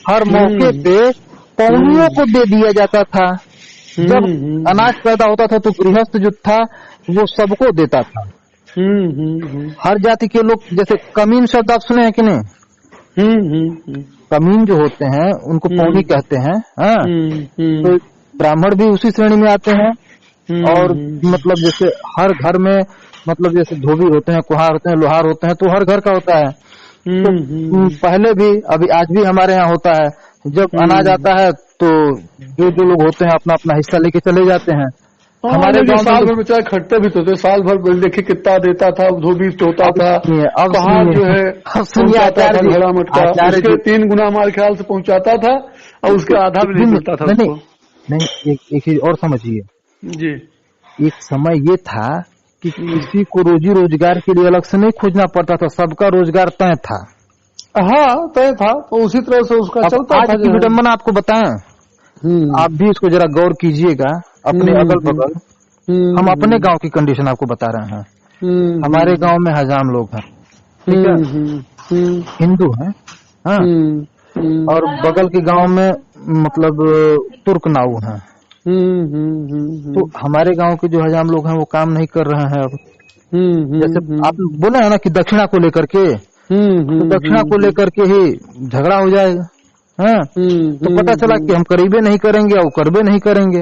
हर मौके पे पौनियों को दे दिया जाता था। जब अनाज पैदा होता था तो गृहस्थ जो था वो सबको देता था। हर जाति के लोग, जैसे कमीन शब्द आप सुने हैं कि नहीं? कमीन जो होते हैं उनको पौनी कहते हैं। हाँ, तो ब्राह्मण भी उसी श्रेणी में आते हैं। और मतलब जैसे हर घर में मतलब जैसे धोबी होते हैं, कुम्हार होते हैं, लोहार होते हैं, तो हर घर का होता है। तो पहले भी अभी आज भी हमारे यहाँ होता है, जब अनाज आता है तो जो लोग होते हैं अपना अपना हिस्सा लेके चले जाते हैं। हमारे गांव साल भर में चाहे खट्टे भी तो थे, साल भर देखे कितना देता था, धोबी होता था। अब जो है पहुंचाता था घड़ा मटका, उसके 3 गुना हमारे ख्याल से पहुंचाता था और उसके आधा भी नहीं मिलता था। नहीं, एक चीज और समझिए जी, एक समय ये था कि किसी को रोजी रोजगार के लिए अलग से नहीं खोजना पड़ता था, सबका रोजगार तय था। हाँ, तय था, तो उसी तरह से उसका चलता था। विडम्बना आपको बताएं, आप भी इसको जरा गौर कीजिएगा अपने अगल बगल। हम अपने गांव की कंडीशन आपको बता रहे हैं। हमारे गांव में हजाम लोग हैं, ठीक है, हिंदू हैं। हाँ, और बगल के गांव में मतलब तुर्क नाऊ हैं। तो हमारे गांव के जो हजाम लोग हैं वो काम नहीं कर रहे हैं अब। जैसे आप बोले हैं ना कि दक्षिणा को लेकर के, तो दक्षिणा को लेकर के ही झगड़ा हो जाएगा। हाँ, तो पता चला कि हम करीबे नहीं करेंगे और करबे नहीं करेंगे।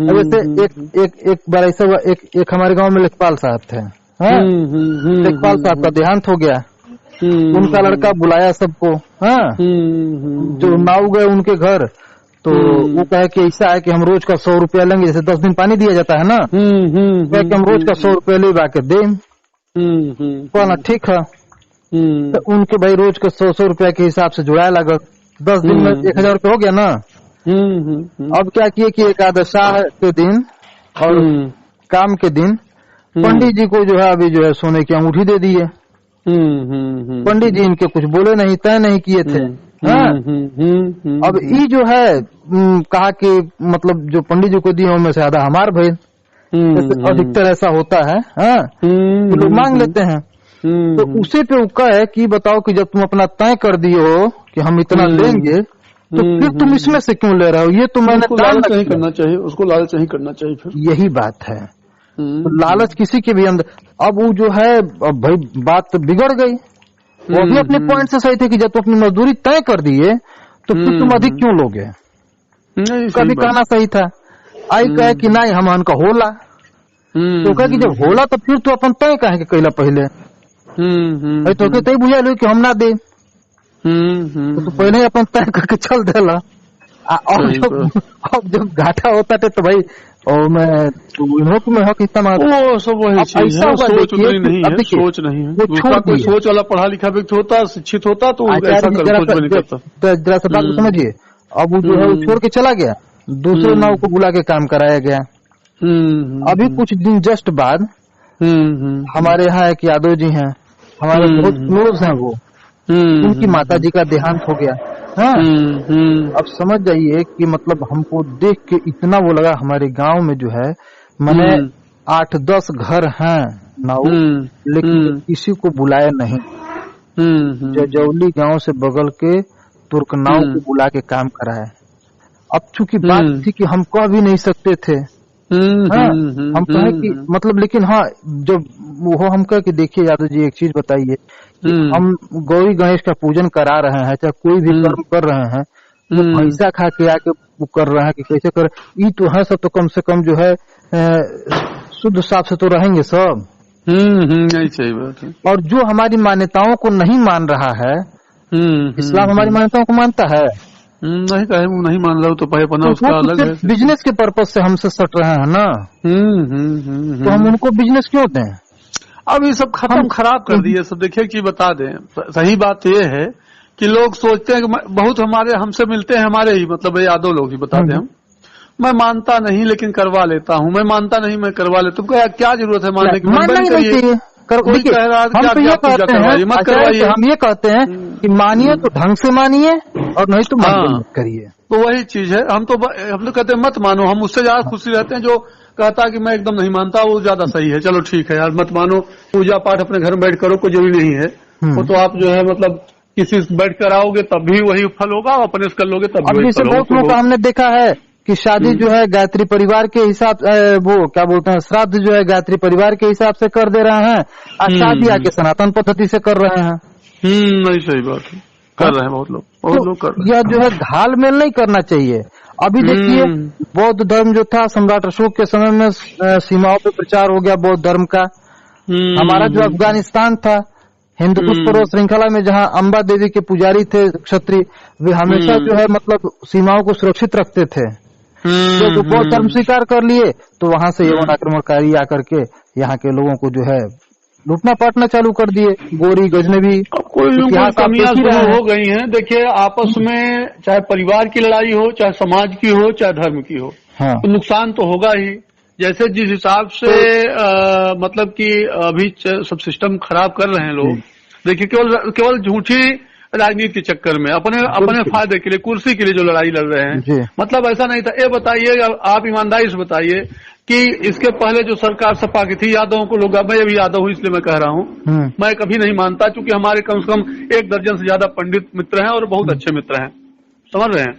वैसे एक बार ऐसा हुआ, एक हमारे गांव में लेखपाल साहब थे। हाँ, लेखपाल साहब का देहांत हो गया। उनका लड़का बुलाया सबको। हाँ, जो नाऊ गए उनके घर, तो वो कहे कि ऐसा है कि हम रोज का 100 रुपया लेंगे, जैसे 10 दिन पानी दिया जाता है ना, कहे कि हम रोज का 100 रुपया ले के दें। बोला ठीक है। तो उनके भाई रोज का 100 रुपया के हिसाब से जुड़ाया लगा। 10 दिन में 1000 रुपया हो गया ना। अब क्या किए कि एकादशाह के दिन और काम के दिन पंडित जी को जो है अभी जो है सोने की अंगूठी दे दिए। पंडित जी इनके कुछ बोले नहीं, तय नहीं किए थे। हाँ, अब ये जो है कहा कि मतलब जो पंडित जी को दिए उनमें से आधा हमार भाई, अधिकतर ऐसा होता है। हाँ, तो लोग मांग लेते हैं। तो उसी पे उका है कि बताओ कि जब तुम अपना तय कर दिए हो कि हम इतना लेंगे, तो फिर तुम इसमें से क्यों ले रहे हो? ये तो मैंने लालच नहीं करना चाहिए, उसको लालच नहीं करना चाहिए। फिर यही बात है, तो लालच किसी के भी अंदर। अब वो जो है भाई बात बिगड़ गई। वो भी अपने पॉइंट से सही थे कि जब तुम अपनी मजदूरी तय कर दिए तो फिर तुम अधिक क्यों लोगे? कभी कहना सही था। आई कहे कि नहीं हम उनका होला, तो कहे कि जब होला तो फिर तो अपन तय कहे कैला पहले तो तय बुझा लो कि हम ना दे, तो पहले ही अपन तय करके चल देला। अब जब घाटा होता थे तो भाई और मैं में हक इस्तेमाल वो सब वही चीज है, सोच नहीं है, सोच नहीं है। दूसरा कोई सोच वाला पढ़ा लिखा व्यक्ति होता, शिक्षित होता तो ऐसा सोच नहीं करता। जरा सा बात समझिए। अब वो जो है वो छोड़ के चला गया, दूसरे नाव को बुला के काम कराया गया। अभी कुछ दिन जस्ट बाद हमारे यहाँ एक यादव जी हैं, हमारे बहुत क्लोज हैं वो, उनकी माता जी का देहांत हो गया। हाँ, अब समझ जाइए कि मतलब हमको देख के इतना वो लगा। हमारे गांव में जो है मैंने 8-10 घर हैं नाऊ, लेकिन किसी को बुलाया नहीं। जजौली गांव से बगल के तुर्कनाऊ को बुला के काम कराए। अब चूंकि बात थी कि हम कह भी नहीं सकते थे, हम कहे कि मतलब, लेकिन हाँ जब वो हम कहे कि देखिए यादव जी एक चीज बताइए कि हम गौरी गणेश का पूजन करा रहे हैं, चाहे कोई भी कर्म कर रहे हैं, वो भैंसा खा के आके वो कर रहे हैं कि कैसे कर, ये तो है सब, तो कम से कम जो है शुद्ध साफ से तो रहेंगे सब। नहीं सही बात है। और जो हमारी मान्यताओं को नहीं मान रहा है, इस्लाम हमारी मान्यताओं को मानता है? नहीं कहे वो नहीं मान रहा, तो पना उसका अलग है। बिजनेस के पर्पज से हमसे सट रहे हैं ना, तो हम उनको बिजनेस क्यों दें? अब ये सब खत्म खराब कर दिए सब। देखिए कि बता दें, सही बात ये है कि लोग सोचते हैं कि बहुत हमारे हमसे मिलते हैं, हमारे ही मतलब यादव लोग ही बता दें, हम मैं मानता नहीं लेकिन करवा लेता हूँ, मैं मानता नहीं मैं करवा लेता हूँ। क्या जरूरत है मानने की? कोई कह रहा है हम ये कहते हैं कि मानिए तो ढंग से मानिए और नहीं तो मत करिए। तो वही चीज है, हम तो कहते हैं मत मानो। हम उससे ज्यादा खुशी रहते हैं जो कहता है कि मैं एकदम नहीं मानता, वो ज्यादा सही है। चलो ठीक है यार, मत मानो, पूजा पाठ अपने घर में बैठ करो, कोई जरूरी नहीं है। वो तो आप जो है मतलब किसी से बैठ कर आओगे तब भी वही फल होगा, अपने से कर लोगे तब भी वही फल होगा। हमने देखा है कि शादी जो है गायत्री परिवार के हिसाब, वो क्या बोलते हैं, श्राद्ध जो है गायत्री परिवार के हिसाब से कर दे रहे हैं, और शादी आके सनातन पद्धति से कर रहे हैं। नहीं सही बात है, कर रहे हैं बहुत लोग कर रहे हैं। यह जो है घालमेल नहीं करना चाहिए। अभी देखिए बौद्ध धर्म जो था सम्राट अशोक के समय में सीमाओं पे प्रचार हो गया बौद्ध धर्म का। हमारा जो अफगानिस्तान था, हिंदू पर्वत श्रृंखला में जहाँ अम्बा देवी के पुजारी थे क्षत्रिय, वे हमेशा जो है मतलब सीमाओं को सुरक्षित रखते थे। तो बौद्ध धर्म स्वीकार कर लिए तो वहां से यवन आक्रमणकारी आकर के यहाँ के लोगों को जो है लूटना पाटना चालू कर दिए। गोरी गजनबी कोई कमियां हो गई हैं। देखिए आपस में चाहे परिवार की लड़ाई हो, चाहे समाज की हो, चाहे धर्म की हो, तो नुकसान तो होगा ही। जैसे जिस हिसाब से मतलब कि अभी सब सिस्टम खराब कर रहे हैं लोग। देखिए केवल झूठी राजनीति के चक्कर में अपने फायदे के लिए, कुर्सी के लिए जो लड़ाई लड़ रहे हैं, मतलब ऐसा नहीं था। ये बताइए, आप ईमानदारी से बताइए कि इसके पहले जो सरकार सपा की थी, यादवों को लोग, मैं भी यादव हूँ इसलिए मैं कह रहा हूँ, मैं कभी नहीं मानता, क्योंकि हमारे कम से कम 1 दर्जन से ज्यादा पंडित मित्र हैं और बहुत अच्छे मित्र हैं, समझ रहे हैं।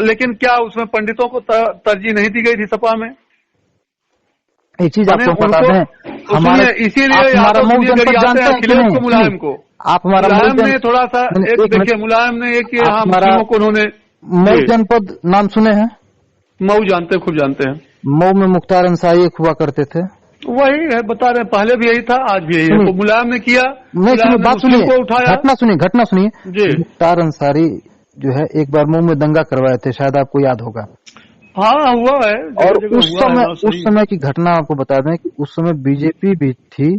लेकिन क्या उसमें पंडितों को तरजीह नहीं दी गई थी सपा में? एक चीज आपको बता दें, हमारे इसीलिए अखिलेश को, मुलायम को, आप हमारा मुलायम ने थोड़ा सा देखिए, मुलायम ने एक मुस्लिमों को उन्होंने मऊ जनपद नाम सुने हैं? मऊ जानते, खूब जानते हैं। मऊ में मुख्तार अंसारी एक हुआ करते थे। वही है, बता रहे, पहले भी यही था, आज भी यही है। तो मुलायम ने किया, बात सुनिए, घटना सुनिए जी। मुख्तार अंसारी जो है एक बार मऊ में दंगा करवाए थे, शायद आपको याद होगा। हाँ हुआ है। और उस समय की घटना आपको बता दें कि उस समय बीजेपी भी थी,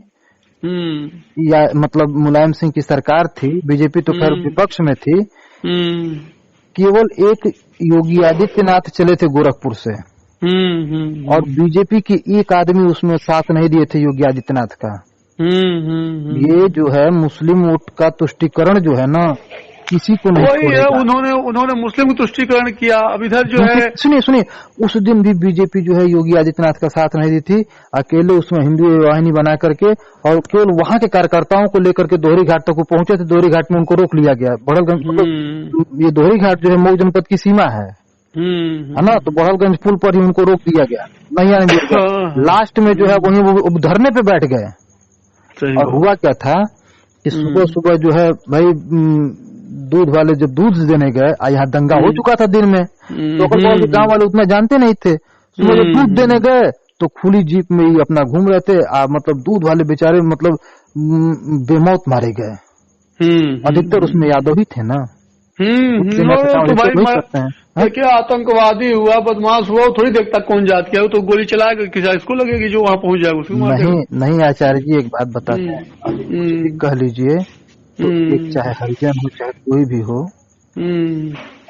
या मतलब मुलायम सिंह की सरकार थी, बीजेपी तो खैर विपक्ष में थी। केवल एक योगी आदित्यनाथ चले थे गोरखपुर से, और बीजेपी की एक आदमी उसमें साथ नहीं दिए थे योगी आदित्यनाथ का। ये जो है मुस्लिम वोट का तुष्टीकरण जो है ना, किसी को नहीं वही है। उन्होंने मुस्लिम तुष्टीकरण किया। अब इधर जो है, सुनिए, उस दिन भी बीजेपी जो है योगी आदित्यनाथ का साथ नहीं दी थी, अकेले उसमें हिंदू वाहिनी बना करके, और केवल वहां के कार्यकर्ताओं को लेकर के दोहरी घाट तक वो पहुंचे थे। दोहरी घाट में उनको रोक लिया गया। बड़हलगंज, ये दोहरी घाट जो है मऊ जनपद की सीमा है ना, तो बड़हलगंज पुल पर ही उनको रोक दिया गया, नहीं आने दिया। लास्ट में जो है वहीं वो धरने पे बैठ गए। और हुआ क्या था कि सुबह सुबह जो है भाई दूध वाले जब दूध देने गए, यहाँ दंगा हो चुका था दिन में, तो गांव वाले उतना जानते नहीं थे। सुबह जब दूध देने गए तो खुली जीप में ही अपना घूम रहे थे, मतलब दूध वाले बेचारे मतलब बेमौत मारे गए। अधिकतर उसमें यादव ही थे ना। तो भाई क्या आतंकवादी हुआ, बदमाश हुआ, थोड़ी देखता कौन जात क्या, तो गोली चलाएगा, किसी इसको लगेगी जो वहाँ पहुँच जाएगा उसको। नहीं आचार्य जी, एक बात बताते हैं, कह लीजिए तो एक चाहे हरिजन हो चाहे कोई भी हो,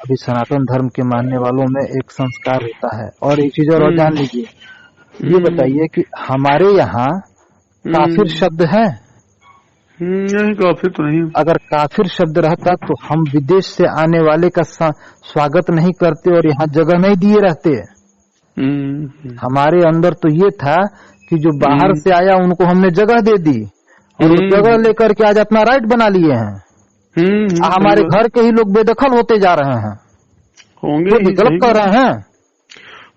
अभी सनातन धर्म के मानने वालों में एक संस्कार होता है। और एक चीज और जान लीजिए, ये बताइए कि हमारे यहाँ काफिर शब्द है? नहीं, काफिर तो नहीं। अगर काफिर शब्द रहता तो हम विदेश से आने वाले का स्वागत नहीं करते और यहाँ जगह नहीं दिए रहते। हमारे अंदर तो ये था कि जो बाहर से आया उनको हमने जगह दे दी, और जगह लेकर के आज अपना राइट बना लिए हैं। हमारे घर के ही लोग बेदखल होते जा रहे हैं। होंगे ही, गलत कर रहे हैं,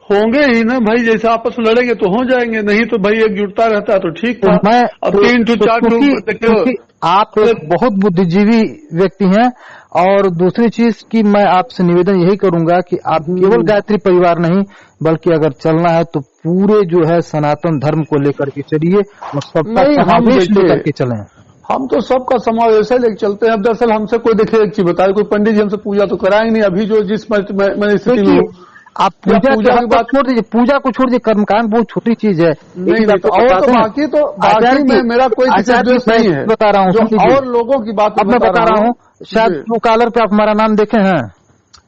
होंगे ही ना भाई। जैसे आपस में लड़ेंगे तो हो जाएंगे, नहीं तो भाई एकजुटता रहता है तो ठीक था। अब 3 to 4 आप एक बहुत बुद्धिजीवी व्यक्ति हैं। और दूसरी चीज की मैं आपसे निवेदन यही करूंगा कि आप केवल गायत्री परिवार नहीं, बल्कि अगर चलना है तो पूरे जो है सनातन धर्म को लेकर के चलिए और सबका समावेश लेकर के चलें। हम तो सबका समावेश है लेके चलते हैं। अब दरअसल हमसे कोई देखे एक चीज बताए, कोई पंडित जी हमसे पूजा तो कराएंगे नहीं। अभी जो जिस मैं स्थिति में आप पूजा की बात छोड़ दीजिए, पूजा को छोड़ दीजिए, कर्मकांड बहुत छोटी चीज है। नहीं तो बाकी में मेरा कोई दिक्कत नहीं है, बता रहा हूँ और लोगों की बात अब मैं बता रहा हूँ। शायद ट्रू कॉलर पे आप हमारा नाम देखे हैं?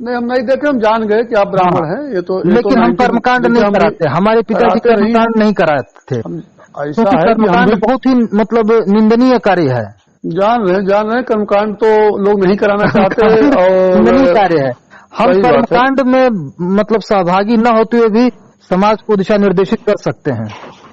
नहीं, हम नहीं देखे, हम जान गए कि आप ब्राह्मण हैं। ये तो लेकिन हम कर्मकांड नहीं कराते, हमारे पिताजी कर्मकांड नहीं कराते थे, क्योंकि कर्मकांड बहुत ही मतलब निंदनीय कार्य है। जान रहे कर्मकांड तो लोग नहीं कराना चाहते और निंदनीय कार्य है। हम कर्मकांड में मतलब सहभागी न होते हुए भी समाज को दिशा निर्देशित कर सकते हैं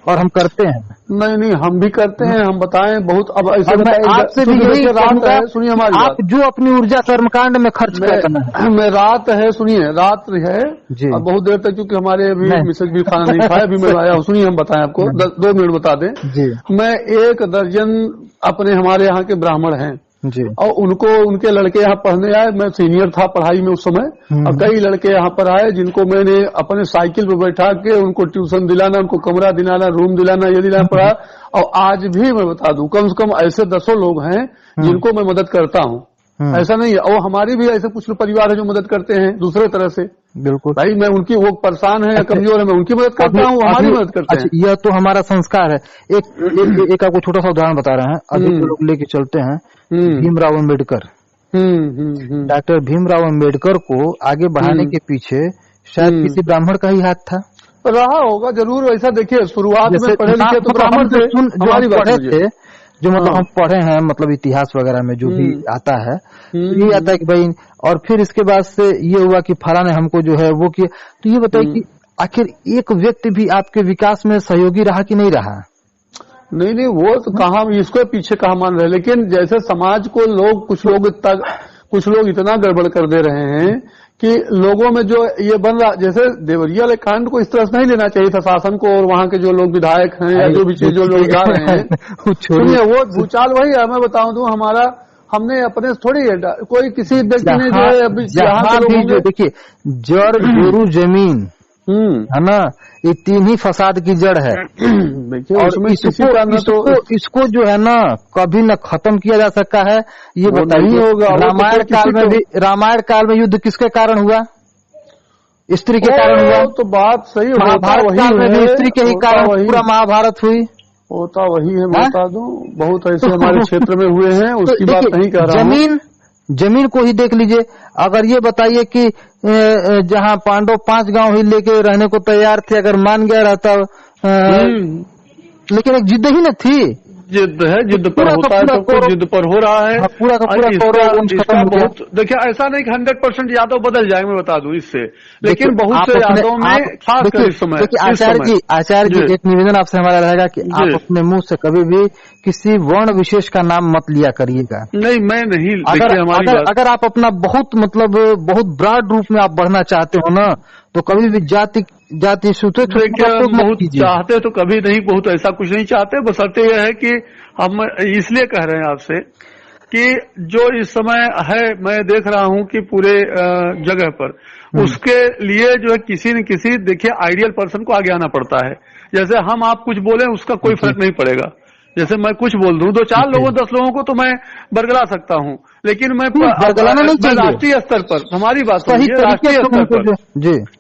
और हम करते हैं। नहीं, हम भी करते हैं, हम बताएं बहुत। अब ऐसे आपसे भी यही रात है, सुनिए हमारी आप जो अपनी ऊर्जा कर्मकांड में खर्च करना है। मैं रात है, सुनिए रात है अब बहुत देर तक, क्योंकि हमारे अभी मिसेज भी खाना नहीं खाया, अभी मैं आया हूँ। सुनिए हम बताएं आपको, 2 मिनट बता दें जी। मैं 1 दर्जन अपने हमारे यहाँ के ब्राह्मण हैं जी, और उनको उनके लड़के यहाँ पढ़ने आए। मैं सीनियर था पढ़ाई में उस समय, और कई लड़के यहाँ पर आए जिनको मैंने अपने साइकिल पर बैठा के उनको ट्यूशन दिलाना, उनको कमरा दिलाना, रूम दिलाना, ये दिलाना पड़ा। और आज भी मैं बता दूं कम से कम ऐसे 10 लोग हैं जिनको मैं मदद करता हूँ। ऐसा नहीं है, और हमारी भी ऐसे कुछ परिवार है जो मदद करते हैं दूसरे तरह से। बिल्कुल भाई, मैं उनकी, वो परेशान है या कमजोर है, मैं उनकी मदद करता हूँ, हमारी मदद करते हैं। यह तो हमारा संस्कार है। एक आपको छोटा सा उदाहरण बता रहे हैं। अभी लोग लेके चलते हैं भीमराव अम्बेडकर। डॉक्टर भीमराव अम्बेडकर को आगे बढ़ाने के पीछे शायद किसी ब्राह्मण का ही हाथ था, रहा होगा जरूर। ऐसा देखिए, शुरुआत में पढ़े लिखे तो ब्राह्मण थे, हमारी बात थे, जो मतलब हम पढ़े हैं, मतलब इतिहास वगैरह में जो भी आता है ये आता है कि भाई, और फिर इसके बाद से ये हुआ कि फला ने हमको जो है वो किया। तो ये बताइए कि आखिर एक व्यक्ति भी आपके विकास में सहयोगी रहा कि नहीं रहा? नहीं, वो तो कहाँ, इसको पीछे कहाँ मान रहे। लेकिन जैसे समाज को कुछ लोग इतना गड़बड़ कर दे रहे हैं कि लोगों में जो ये बन रहा, जैसे देवरिया वाले कांड को इस तरह से नहीं लेना चाहिए था शासन को, और वहाँ के जो लोग विधायक हैं या जो भी चीज जो लोग जा रहे हैं। सुनिए, वो भूचाल वही है, मैं बताऊं तो हमने अपने थोड़ी कोई किसी व्यक्ति ने जो है अभी यहाँ भी देखिए, जड़ जोरू जमीन है ना, ये 3 ही फसाद की जड़ है। और इसको जो है ना कभी न खत्म किया जा सकता है। ये बताइए, होगा रामायण काल में युद्ध किसके कारण हुआ? स्त्री के कारण हुआ। तो बात सही, महाभारत काल में भी स्त्री के ही कारण पूरा महाभारत हुई। होता वही है, मैं बता दूं, बहुत ऐसे हमारे क्षेत्र में हुए हैं, उसकी बात नहीं कर रहा हूं। जमीन को ही देख लीजिए। अगर ये बताइए कि जहां पांडव 5 गांव ही लेके रहने को तैयार थे, अगर मान गया रहता, लेकिन एक जिद ही न थी। जिद है, जिद पर होता है, सब कुछ जिद पर हो रहा है। पूरा का पूरा बहुत देखिए, ऐसा नहीं कि 100% यादव बदल जाएंगे, मैं बता दूं इससे, लेकिन बहुत से यादव में खासकर इस समय। आचार्य जी एक निवेदन आपसे हमारा रहेगा कि आप अपने मुंह से कभी भी किसी वर्ण विशेष का नाम मत लिया करिएगा। नहीं, मैं नहीं। अगर आप अपना बहुत ब्रॉड रूप में आप बढ़ना चाहते हो ना, तो कभी भी जाति सूत्र बहुत चाहते तो कभी नहीं, बहुत ऐसा कुछ नहीं चाहते। बशर्ते यह है कि हम इसलिए कह रहे हैं आपसे कि जो इस समय है, मैं देख रहा हूं कि पूरे जगह पर उसके लिए जो है किसी न किसी, देखिए, आइडियल पर्सन को आगे आना पड़ता है। जैसे हम आप कुछ बोले उसका कोई फर्क नहीं पड़ेगा। जैसे मैं कुछ बोल दूं, 2-4 लोगों 10 लोगों को तो मैं बरगला सकता हूं, लेकिन मैं राष्ट्रीय स्तर पर, हमारी बात सही,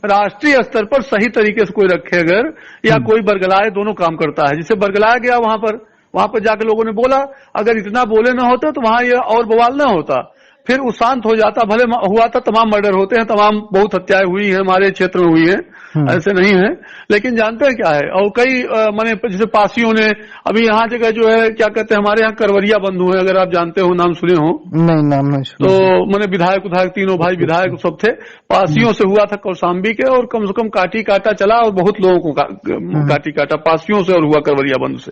राष्ट्रीय स्तर पर सही तरीके से कोई रखे अगर, या कोई बरगलाए, दोनों काम करता है। जिसे बरगलाया गया वहां पर जाकर लोगों ने बोला, अगर इतना बोले न होते तो वहां ये और बवाल न होता, फिर वो शांत हो जाता। भले हुआ था, तमाम मर्डर होते हैं, तमाम बहुत हत्याएं हुई हैं हमारे क्षेत्र में हुई हैं, ऐसे नहीं है। लेकिन जानते हैं क्या है, और कई माने जैसे पासियों ने अभी यहाँ जगह जो है, क्या कहते हैं, हमारे यहाँ करवरिया बंधु है, अगर आप जानते हो, नाम सुने हो? नहीं, नाम नहीं सुना। तो मैंने विधायक तीनों भाई विधायक सब थे, पासियों से हुआ था कौशाम्बी के, और कम से कम काटी काटा चला, और बहुत लोगों को काटी काटा पासियों से और हुआ करवरिया बंधु से।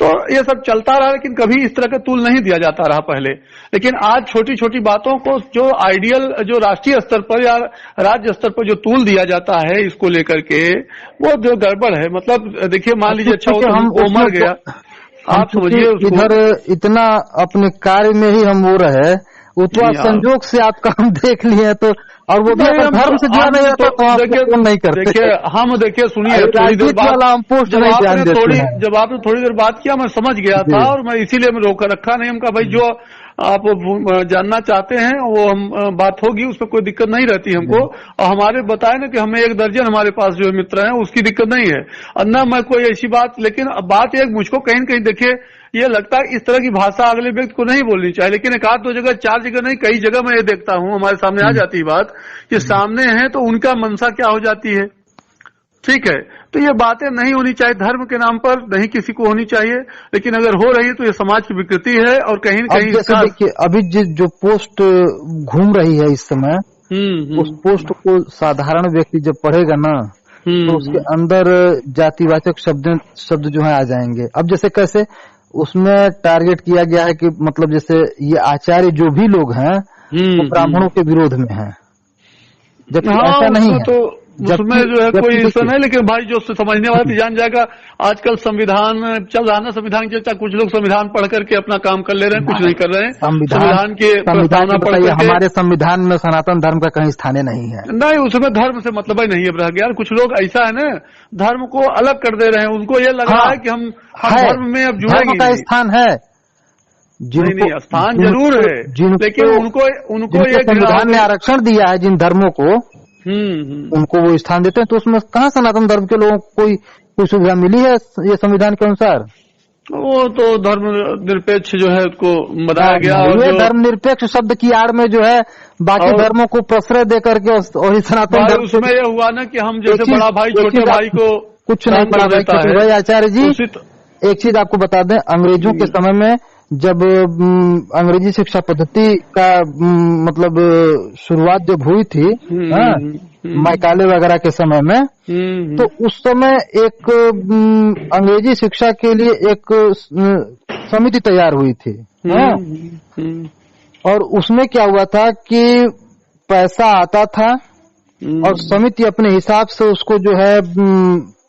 तो ये सब चलता रहा, लेकिन कभी इस तरह का तूल नहीं दिया जाता रहा पहले। लेकिन आज छोटी छोटी बातों को जो आइडियल जो राष्ट्रीय स्तर पर या राज्य स्तर पर जो तूल दिया जाता है इसको लेकर के वो जो गड़बड़ है। मतलब देखिए मान लीजिए अच्छा हो तो वो मर गया, आप समझिए इधर इतना अपने कार्य में ही हम वो रहे, उतना संजोग से आपका हम देख लिए तो, और वो भी अगर धर्म से जुड़ा नहीं रहता तो आप नहीं करते। देखिए सुनिए, थोड़ी देर बाद जब आपने थोड़ी देर बात किया मैं समझ गया था और मैं इसीलिए मैं रोक रखा नहीं। हमका भाई जो आप जानना चाहते हैं वो हम बात होगी, उस पर कोई दिक्कत नहीं रहती हमको। और हमारे बताए ना कि हमें 1 दर्जन हमारे पास जो मित्र हैं उसकी दिक्कत नहीं है, और न मैं कोई ऐसी बात। लेकिन बात एक मुझको कहीं न कहीं देखिए ये लगता है इस तरह की भाषा अगले व्यक्ति को नहीं बोलनी चाहिए, लेकिन 1 2 जगह 4 जगह नहीं कई जगह मैं ये देखता हूँ हमारे सामने आ जाती है बात कि सामने है तो उनका मनसा क्या हो जाती है। ठीक है, तो ये बातें नहीं होनी चाहिए, धर्म के नाम पर नहीं किसी को होनी चाहिए, लेकिन अगर हो रही है तो ये समाज की विकृति है। और कहीं न कहीं जैसे देखिए अभी जो पोस्ट घूम रही है इस समय, उस पोस्ट को साधारण व्यक्ति जब पढ़ेगा ना तो उसके अंदर जातिवाचक शब्द जो है आ जाएंगे। अब जैसे कैसे उसमें टारगेट किया गया है कि मतलब जैसे ये आचार्य जो भी लोग हैं वो ब्राह्मणों के विरोध में हैं, जबकि ऐसा नहीं है। तो उसमें जो है कोई ऐसा नहीं, लेकिन भाई जो समझने वाला भी जान जाएगा। आजकल संविधान चल रहा है ना, संविधान की चर्चा, कुछ लोग संविधान पढ़ करके अपना काम कर ले रहे हैं, कुछ नहीं कर रहे हैं। संविधान के प्रस्तावना पढ़ करके हमारे संविधान में सनातन धर्म का कहीं स्थान नहीं है। नहीं, उसमें धर्म से मतलब ही नहीं है रह गया। कुछ लोग ऐसा है ना धर्म को अलग कर दे रहे हैं, उनको ये लग रहा है कि हम धर्म में अब जुड़ेंगे। का स्थान है, नहीं स्थान जरूर है, लेकिन उनको ये संविधान ने आरक्षण दिया है जिन धर्मों को, उनको वो स्थान देते हैं। तो उसमें कहाँ सनातन धर्म के लोगों को कोई सुविधा मिली है ये संविधान के अनुसार? वो तो धर्म निरपेक्ष जो है उसको बताया गया। ये धर्म निरपेक्ष शब्द की आड़ में जो है बाकी धर्मों को प्रश्रय दे करके और सनातन धर्म उसमें ये हुआ ना कि हम जैसे बड़ा भाई छोटे भाई को कुछ नहीं, बड़ा भाई छोटे भाई। आचार्य जी एक चीज आपको बता दें, अंग्रेजों के समय में जब अंग्रेजी शिक्षा पद्धति का मतलब शुरुआत जब हुई थी मैकाले वगैरह के समय में, तो उस समय एक अंग्रेजी शिक्षा के लिए एक समिति तैयार हुई थी। और उसमें क्या हुआ था कि पैसा आता था और समिति अपने हिसाब से उसको जो है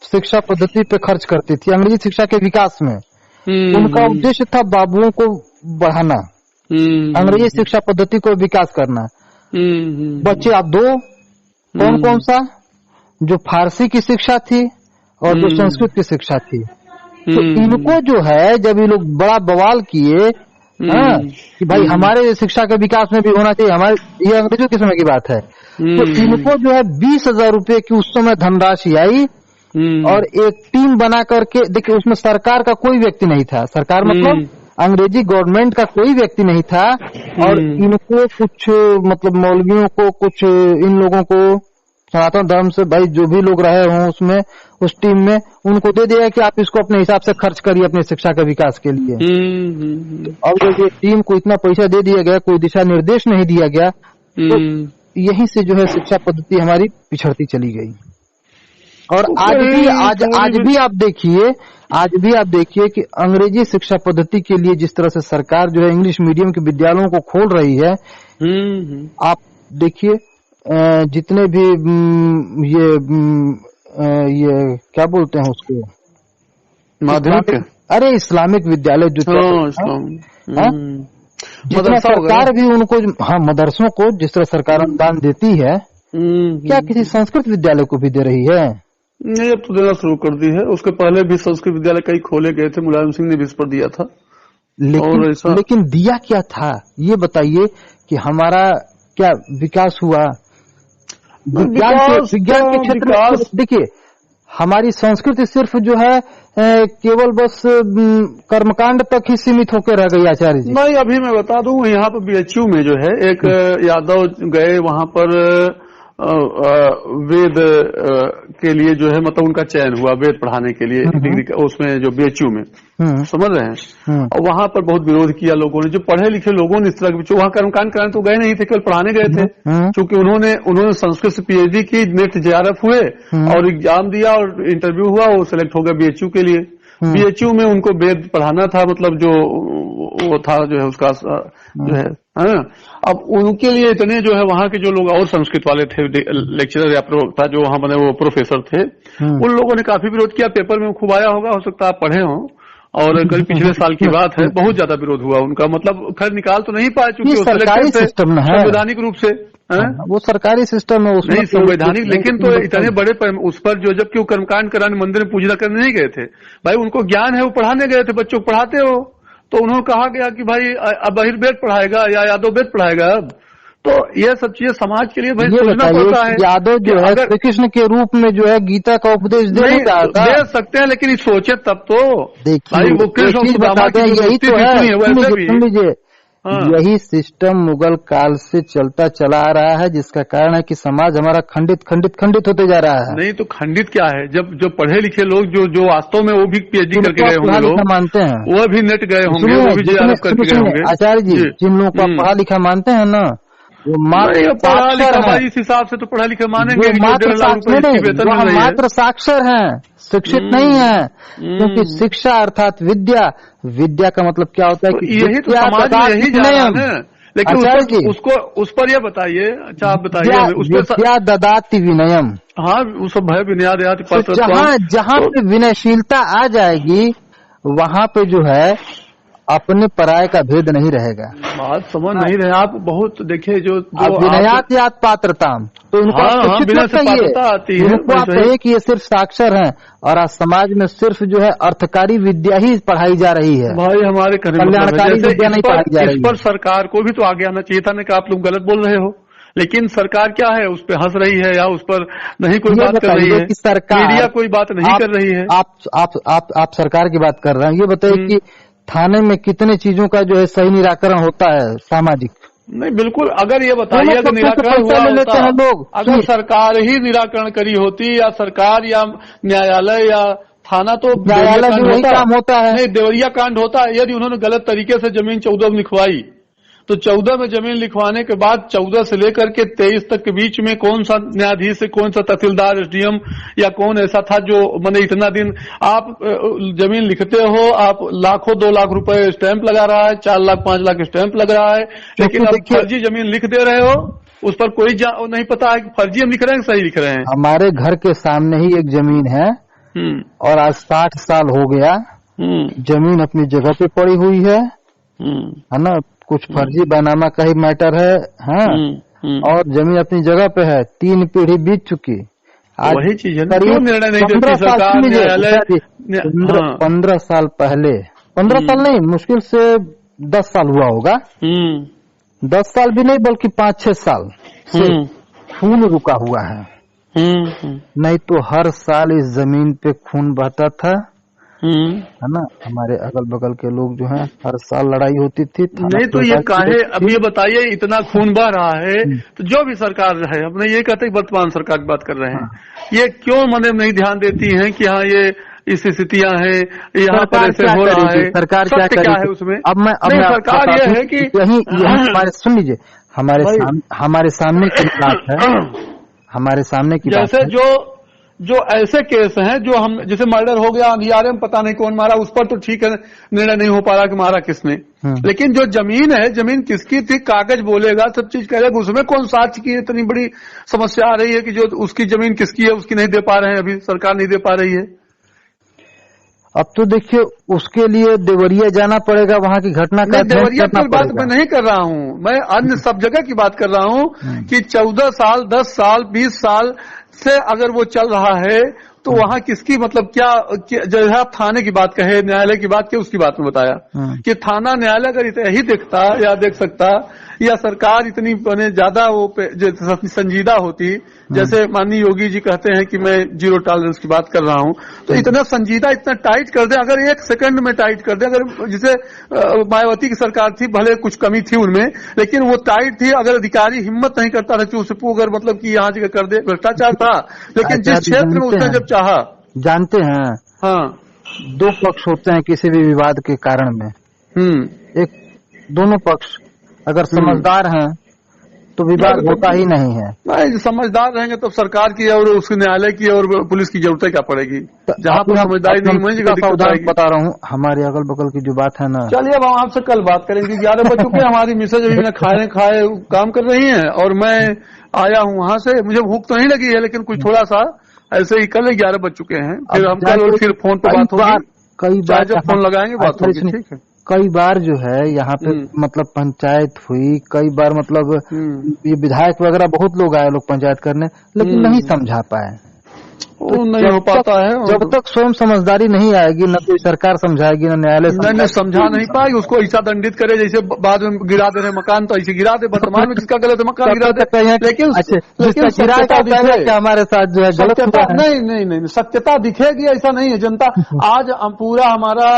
शिक्षा पद्धति पे खर्च करती थी अंग्रेजी शिक्षा के विकास में। उनका उद्देश्य था बाबुओं को बढ़ाना, अंग्रेजी शिक्षा पद्धति को विकास करना। बच्चे आप दो कौन कौन सा, जो फारसी की शिक्षा थी और जो संस्कृत की शिक्षा थी। तो इनको जो है जब ये लोग बड़ा बवाल किए कि भाई हमारे शिक्षा के विकास में भी होना चाहिए, हमारे ये अंग्रेजों के समय की बात है। तो इनको जो है 20,000 रुपए की उस समय धनराशि आई और एक टीम बना करके, देखिए उसमें सरकार का कोई व्यक्ति नहीं था, सरकार मतलब अंग्रेजी गवर्नमेंट का कोई व्यक्ति नहीं था। और इनको कुछ मतलब मौलवियों को, कुछ इन लोगों को सनातन धर्म से भाई जो भी लोग रहे हों उसमें उस टीम में उनको दे दिया कि आप इसको अपने हिसाब से खर्च करिए अपनी शिक्षा के विकास के लिए। और जब ये टीम को इतना पैसा दे दिया गया, कोई दिशा निर्देश नहीं दिया गया, तो यहीं से जो है शिक्षा पद्धति हमारी पिछड़ती चली गई। और आज भी आप देखिए कि अंग्रेजी शिक्षा पद्धति के लिए जिस तरह से सरकार जो है इंग्लिश मीडियम के विद्यालयों को खोल रही है, आप देखिए जितने भी ये क्या बोलते हैं उसको, माध्यमिक, अरे इस्लामिक विद्यालय जो जितना सरकार भी उनको मदरसों को जिस तरह सरकार अनुदान देती है, क्या किसी संस्कृत विद्यालय को भी दे रही है? नहीं, अब तो देना शुरू कर दी है। उसके पहले भी संस्कृत विद्यालय कई खोले गए थे, मुलायम सिंह ने भी इस पर दिया था। लेकिन दिया क्या था ये बताइए कि हमारा क्या विकास हुआ? विज्ञान के क्षेत्र में देखिए हमारी संस्कृति सिर्फ जो है केवल बस कर्मकांड तक ही सीमित होकर रह गई। आचार्य जी नहीं, अभी मैं बता दूं यहाँ पर BHU में जो है एक यादव गए, वहां पर वेद के लिए जो है मतलब उनका चयन हुआ वेद पढ़ाने के लिए डिग्री उसमें जो BHU में, समझ रहे हैं। और वहां पर बहुत विरोध किया लोगों ने, जो पढ़े लिखे लोगों ने इस तरह के बच्चों वहां कर्मकांड कराने तो गए नहीं थे, केवल पढ़ाने गए थे। क्योंकि उन्होंने संस्कृत से PhD की, नेट JRF हुए और एग्जाम दिया और इंटरव्यू हुआ, वो सिलेक्ट हो गया BHU के लिए। BHU में उनको वेद पढ़ाना था, मतलब जो वो था जो है उसका जो है अब उनके लिए इतने जो है वहाँ के जो लोग और संस्कृत वाले थे, लेक्चरर या प्रवक्ता जो वहाँ बने वो प्रोफेसर थे, उन लोगों ने काफी विरोध किया। पेपर में खूब आया होगा, हो सकता है आप पढ़े हो। और करीब पिछले साल की बात है, बहुत ज्यादा विरोध हुआ उनका, मतलब खैर निकाल तो नहीं पाए चूंकि सरकारी सिस्टम है, संवैधानिक रूप से वो सरकारी सिस्टम है उसमें नहीं संवैधानिक, लेकिन तो इतने बड़े उस पर जो जबकि वो कर्मकांड कराने मंदिर में पूजा करने नहीं गए थे भाई, उनको ज्ञान है, वो पढ़ाने गए थे, बच्चों को पढ़ाते हो। तो उन्होंने कहा गया कि भाई अब बहिर्वेद पढ़ाएगा या यादव वेद पढ़ाएगा। अब तो ये सब चीजें समाज के लिए भाई सोचना पड़ता है। यादव जो है श्री कृष्ण के रूप में जो है गीता का उपदेश दे सकते हैं, लेकिन सोचे तब तो भाई वो कृष्ण यही तो है। सुन लीजिए, यही सिस्टम मुगल काल से चलता चला आ रहा है, जिसका कारण है कि समाज हमारा खंडित खंडित खंडित होते जा रहा है। नहीं तो खंडित क्या है, जब जो पढ़े लिखे लोग जो वास्तव में वो भी PhD करके गए होंगे लोग मानते हैं, वो भी नेट गए होंगे, वो भी JRF करके गए होंगे। आचार्य जी जिन लोगों को पढ़ा लिखा मानते हैं ना, वो पढ़ा लिखा इस हिसाब से तो पढ़ा लिखा मानेंगे, मात्र साक्षर हैं, शिक्षित नहीं है। क्योंकि शिक्षा अर्थात विद्या का मतलब क्या होता है कि यही तो समाज में यही जा रहा है। लेकिन उसको उस पर यह बताइए, अच्छा आप बताइए उस पर विद्या ददाति विनयम। हाँ वो सब है, विनयादयाति जहाँ पे विनयशीलता आ जाएगी वहाँ पे जो है अपने पराये का भेद नहीं रहेगा। बात समझ नहीं रहे आप, बहुत देखिए जो विनयात यात पात्रताम, तो इनको आप कहिए कि ये सिर्फ साक्षर हैं और आज समाज में सिर्फ जो है अर्थकारी विद्या ही पढ़ाई जा रही है भाई, हमारे कल्याणकारी विद्या नहीं पढ़ाई जा रही। इस पर सरकार को भी तो आगे आना चाहिए था ना कि आप लोग गलत बोल रहे हो, लेकिन सरकार क्या है उस पर हंस रही है या उस पर नहीं कोई बात कर रही है, सरकार मीडिया कोई बात नहीं कर रही है। आप सरकार की बात कर रहे हैं, ये बताइए कि थाने में कितने चीजों का जो है सही निराकरण होता है सामाजिक? नहीं बिल्कुल, अगर ये बताइए अगर निराकरण हुआ होता, लोग अगर सरकार ही निराकरण करी होती या सरकार या न्यायालय या थाना, तो न्यायालय में काम होता है। नहीं, देवरिया कांड होता है। यदि उन्होंने गलत तरीके से जमीन 14 में लिखवाई तो 14 में जमीन लिखवाने के बाद 14 से लेकर के 23 तक के बीच में कौन सा न्यायाधीश से कौन सा तहसीलदार SDM या कौन ऐसा था जो मैंने इतना दिन आप जमीन लिखते हो, आप लाखों 2 लाख रुपए स्टैंप लगा रहा है, 4 लाख 5 लाख स्टैंप लग रहा है, लेकिन अब फर्जी जमीन लिख दे रहे हो, उस पर कोई नहीं पता है कि फर्जी हम लिख रहे हैं सही लिख रहे हैं। हमारे घर के सामने ही एक जमीन है और आज 60 साल हो गया, जमीन अपनी जगह पे पड़ी हुई है ना, कुछ फर्जी बैनामा का ही मैटर है, हाँ, और जमीन अपनी जगह पे है, 3 पीढ़ी बीत चुकी। आज वही चीज है, क्यों निर्णय नहीं देती सरकार? 15 साल पहले, 15 साल नहीं, मुश्किल से 10 साल हुआ होगा, 10 साल भी नहीं बल्कि 5-6 साल से खून रुका हुआ है। नहीं तो हर साल इस जमीन पे खून बहता था, है ना। हमारे अगल बगल के लोग जो हैं हर साल लड़ाई होती थी। नहीं तो ये काहे, अब ये बताइए इतना खून बह रहा है तो जो भी सरकार है, अपने ये कहते हैं वर्तमान सरकार की बात कर रहे हैं, ये क्यों मने नहीं ध्यान देती हैं कि हाँ ये इस स्थितियां हैं, यहाँ पर ऐसे हो रहा है, सरकार क्या है उसमें? अब सरकार ये है कि हमारे, सुन लीजिए, हमारे सामने की बात है, हमारे सामने की जैसे जो ऐसे केस हैं जो हम, जैसे मर्डर हो गया, अंधियारे में पता नहीं कौन मारा, उस पर तो ठीक है निर्णय नहीं हो पा रहा कि मारा किसने, लेकिन जो जमीन है, जमीन किसकी थी, कागज बोलेगा, सब चीज करेगा, उसमें कौन साक्ष्य की इतनी बड़ी समस्या आ रही है कि जो उसकी जमीन किसकी है उसकी नहीं दे पा रहे हैं, अभी सरकार नहीं दे पा रही है। अब तो देखिए उसके लिए देवरिया जाना पड़ेगा, वहाँ की घटना का देवरिया की बात मैं नहीं कर रहा हूँ, मैं अन्य सब जगह की बात कर रहा हूँ कि 14 साल 10 साल 20 साल से अगर वो चल रहा है तो वहाँ किसकी, मतलब क्या जैसे आप थाने की बात कहे, न्यायालय की बात कहे, उसकी बात में बताया कि थाना न्यायालय अगर यही देखता या देख सकता या सरकार इतनी ज्यादा वो संजीदा होती, जैसे माननीय योगी जी कहते हैं कि मैं 0 टॉलरेंस की बात कर रहा हूं, तो इतना संजीदा, इतना टाइट कर दे, अगर 1 सेकंड में टाइट कर दे, अगर जिसे मायावती की सरकार थी, भले कुछ कमी थी उनमें, लेकिन वो टाइट थी, अगर अधिकारी हिम्मत नहीं करता था कि उसे अगर मतलब कि यहाँ जगह कर दे, भ्रष्टाचार था, लेकिन जिस क्षेत्र में उसने जब चाहा, जानते हैं, हाँ, 2 पक्ष होते हैं किसी भी विवाद के कारण में, एक दोनों पक्ष अगर समझदार हैं तो विवाद होता ही नहीं है। नहीं, समझदार रहेंगे तो सरकार की और उसके न्यायालय की और पुलिस की जरूरत क्या पड़ेगी। जहाँ पर समझदारी नहीं वही जगह दिक्कत आएगी। बता रहा हूँ, हमारे अगल बगल की जो बात है ना। चलिए अब हम आपसे कल बात करेंगे। 11 बज चुके, हमारी मिसेज अभी खाए काम कर रही है और मैं आया हूँ वहाँ से। मुझे भूख तो नहीं लगी है, लेकिन कुछ थोड़ा सा ऐसे ही कल 11 बज चुके हैं। फिर हम कल फिर फोन पे बात होगी, कई बार जब फोन लगाएंगे बात होगी। ठीक है। कई बार जो है यहाँ पे मतलब पंचायत हुई, कई बार मतलब ये विधायक वगैरह बहुत लोग आए लोग पंचायत करने, लेकिन नहीं समझा पाए। वो नहीं हो पाता है। जब तक स्वयं समझदारी नहीं आएगी, न कोई सरकार समझाएगी, न न्यायालय समझा नहीं पाएगी। उसको ऐसा दंडित करे जैसे बाद में गिरा दे रहे मकान, तो ऐसे गिरा दे। वर्तमान में जिसका गलत है मकान गिरा दे, लेकिन हमारे साथ जो है गलत नहीं सत्यता दिखेगी, ऐसा नहीं है। जनता आज पूरा हमारा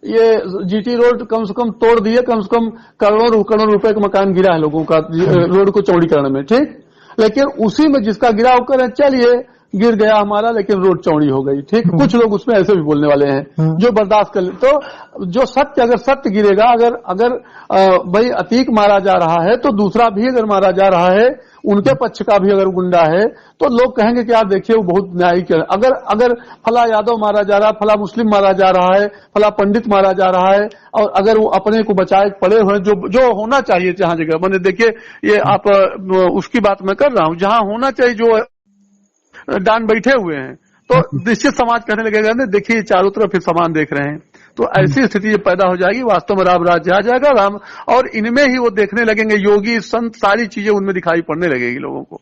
ये जीटी रोड कम से कम तोड़ दिए, कम से कम करोड़ों रुपए का मकान गिरा है लोगों का रोड को चौड़ीकरण में। ठीक, लेकिन उसी में जिसका गिरा होकर चलिए गिर गया हमारा, लेकिन रोड चौड़ी हो गई। ठीक, कुछ लोग उसमें ऐसे भी बोलने वाले हैं जो बर्दाश्त कर ले। तो जो सत्य, अगर सत्य गिरेगा, अगर भाई अतीक मारा जा रहा है तो दूसरा भी अगर मारा जा रहा है, उनके पक्ष का भी अगर गुंडा है, तो लोग कहेंगे कि यार देखिए वो बहुत न्यायिक है। अगर फला यादव मारा जा रहा है, फला मुस्लिम मारा जा रहा है, फला पंडित मारा जा रहा है, और अगर वो अपने को बचाए पड़े हुए जो होना चाहिए जहां जगह, मैंने देखिए ये आप उसकी बात मैं कर रहा हूं, जहां होना चाहिए जो डान बैठे हुए हैं, तो निश्चित समाज कहने लगेगा ना देखिए चारों तरफ समान देख रहे हैं। तो ऐसी स्थिति पैदा हो जाएगी, वास्तव में राम राज्य आ जाएगा राम, और इनमें ही वो देखने लगेंगे, योगी संत सारी चीजें उनमें दिखाई पड़ने लगेगी लोगों को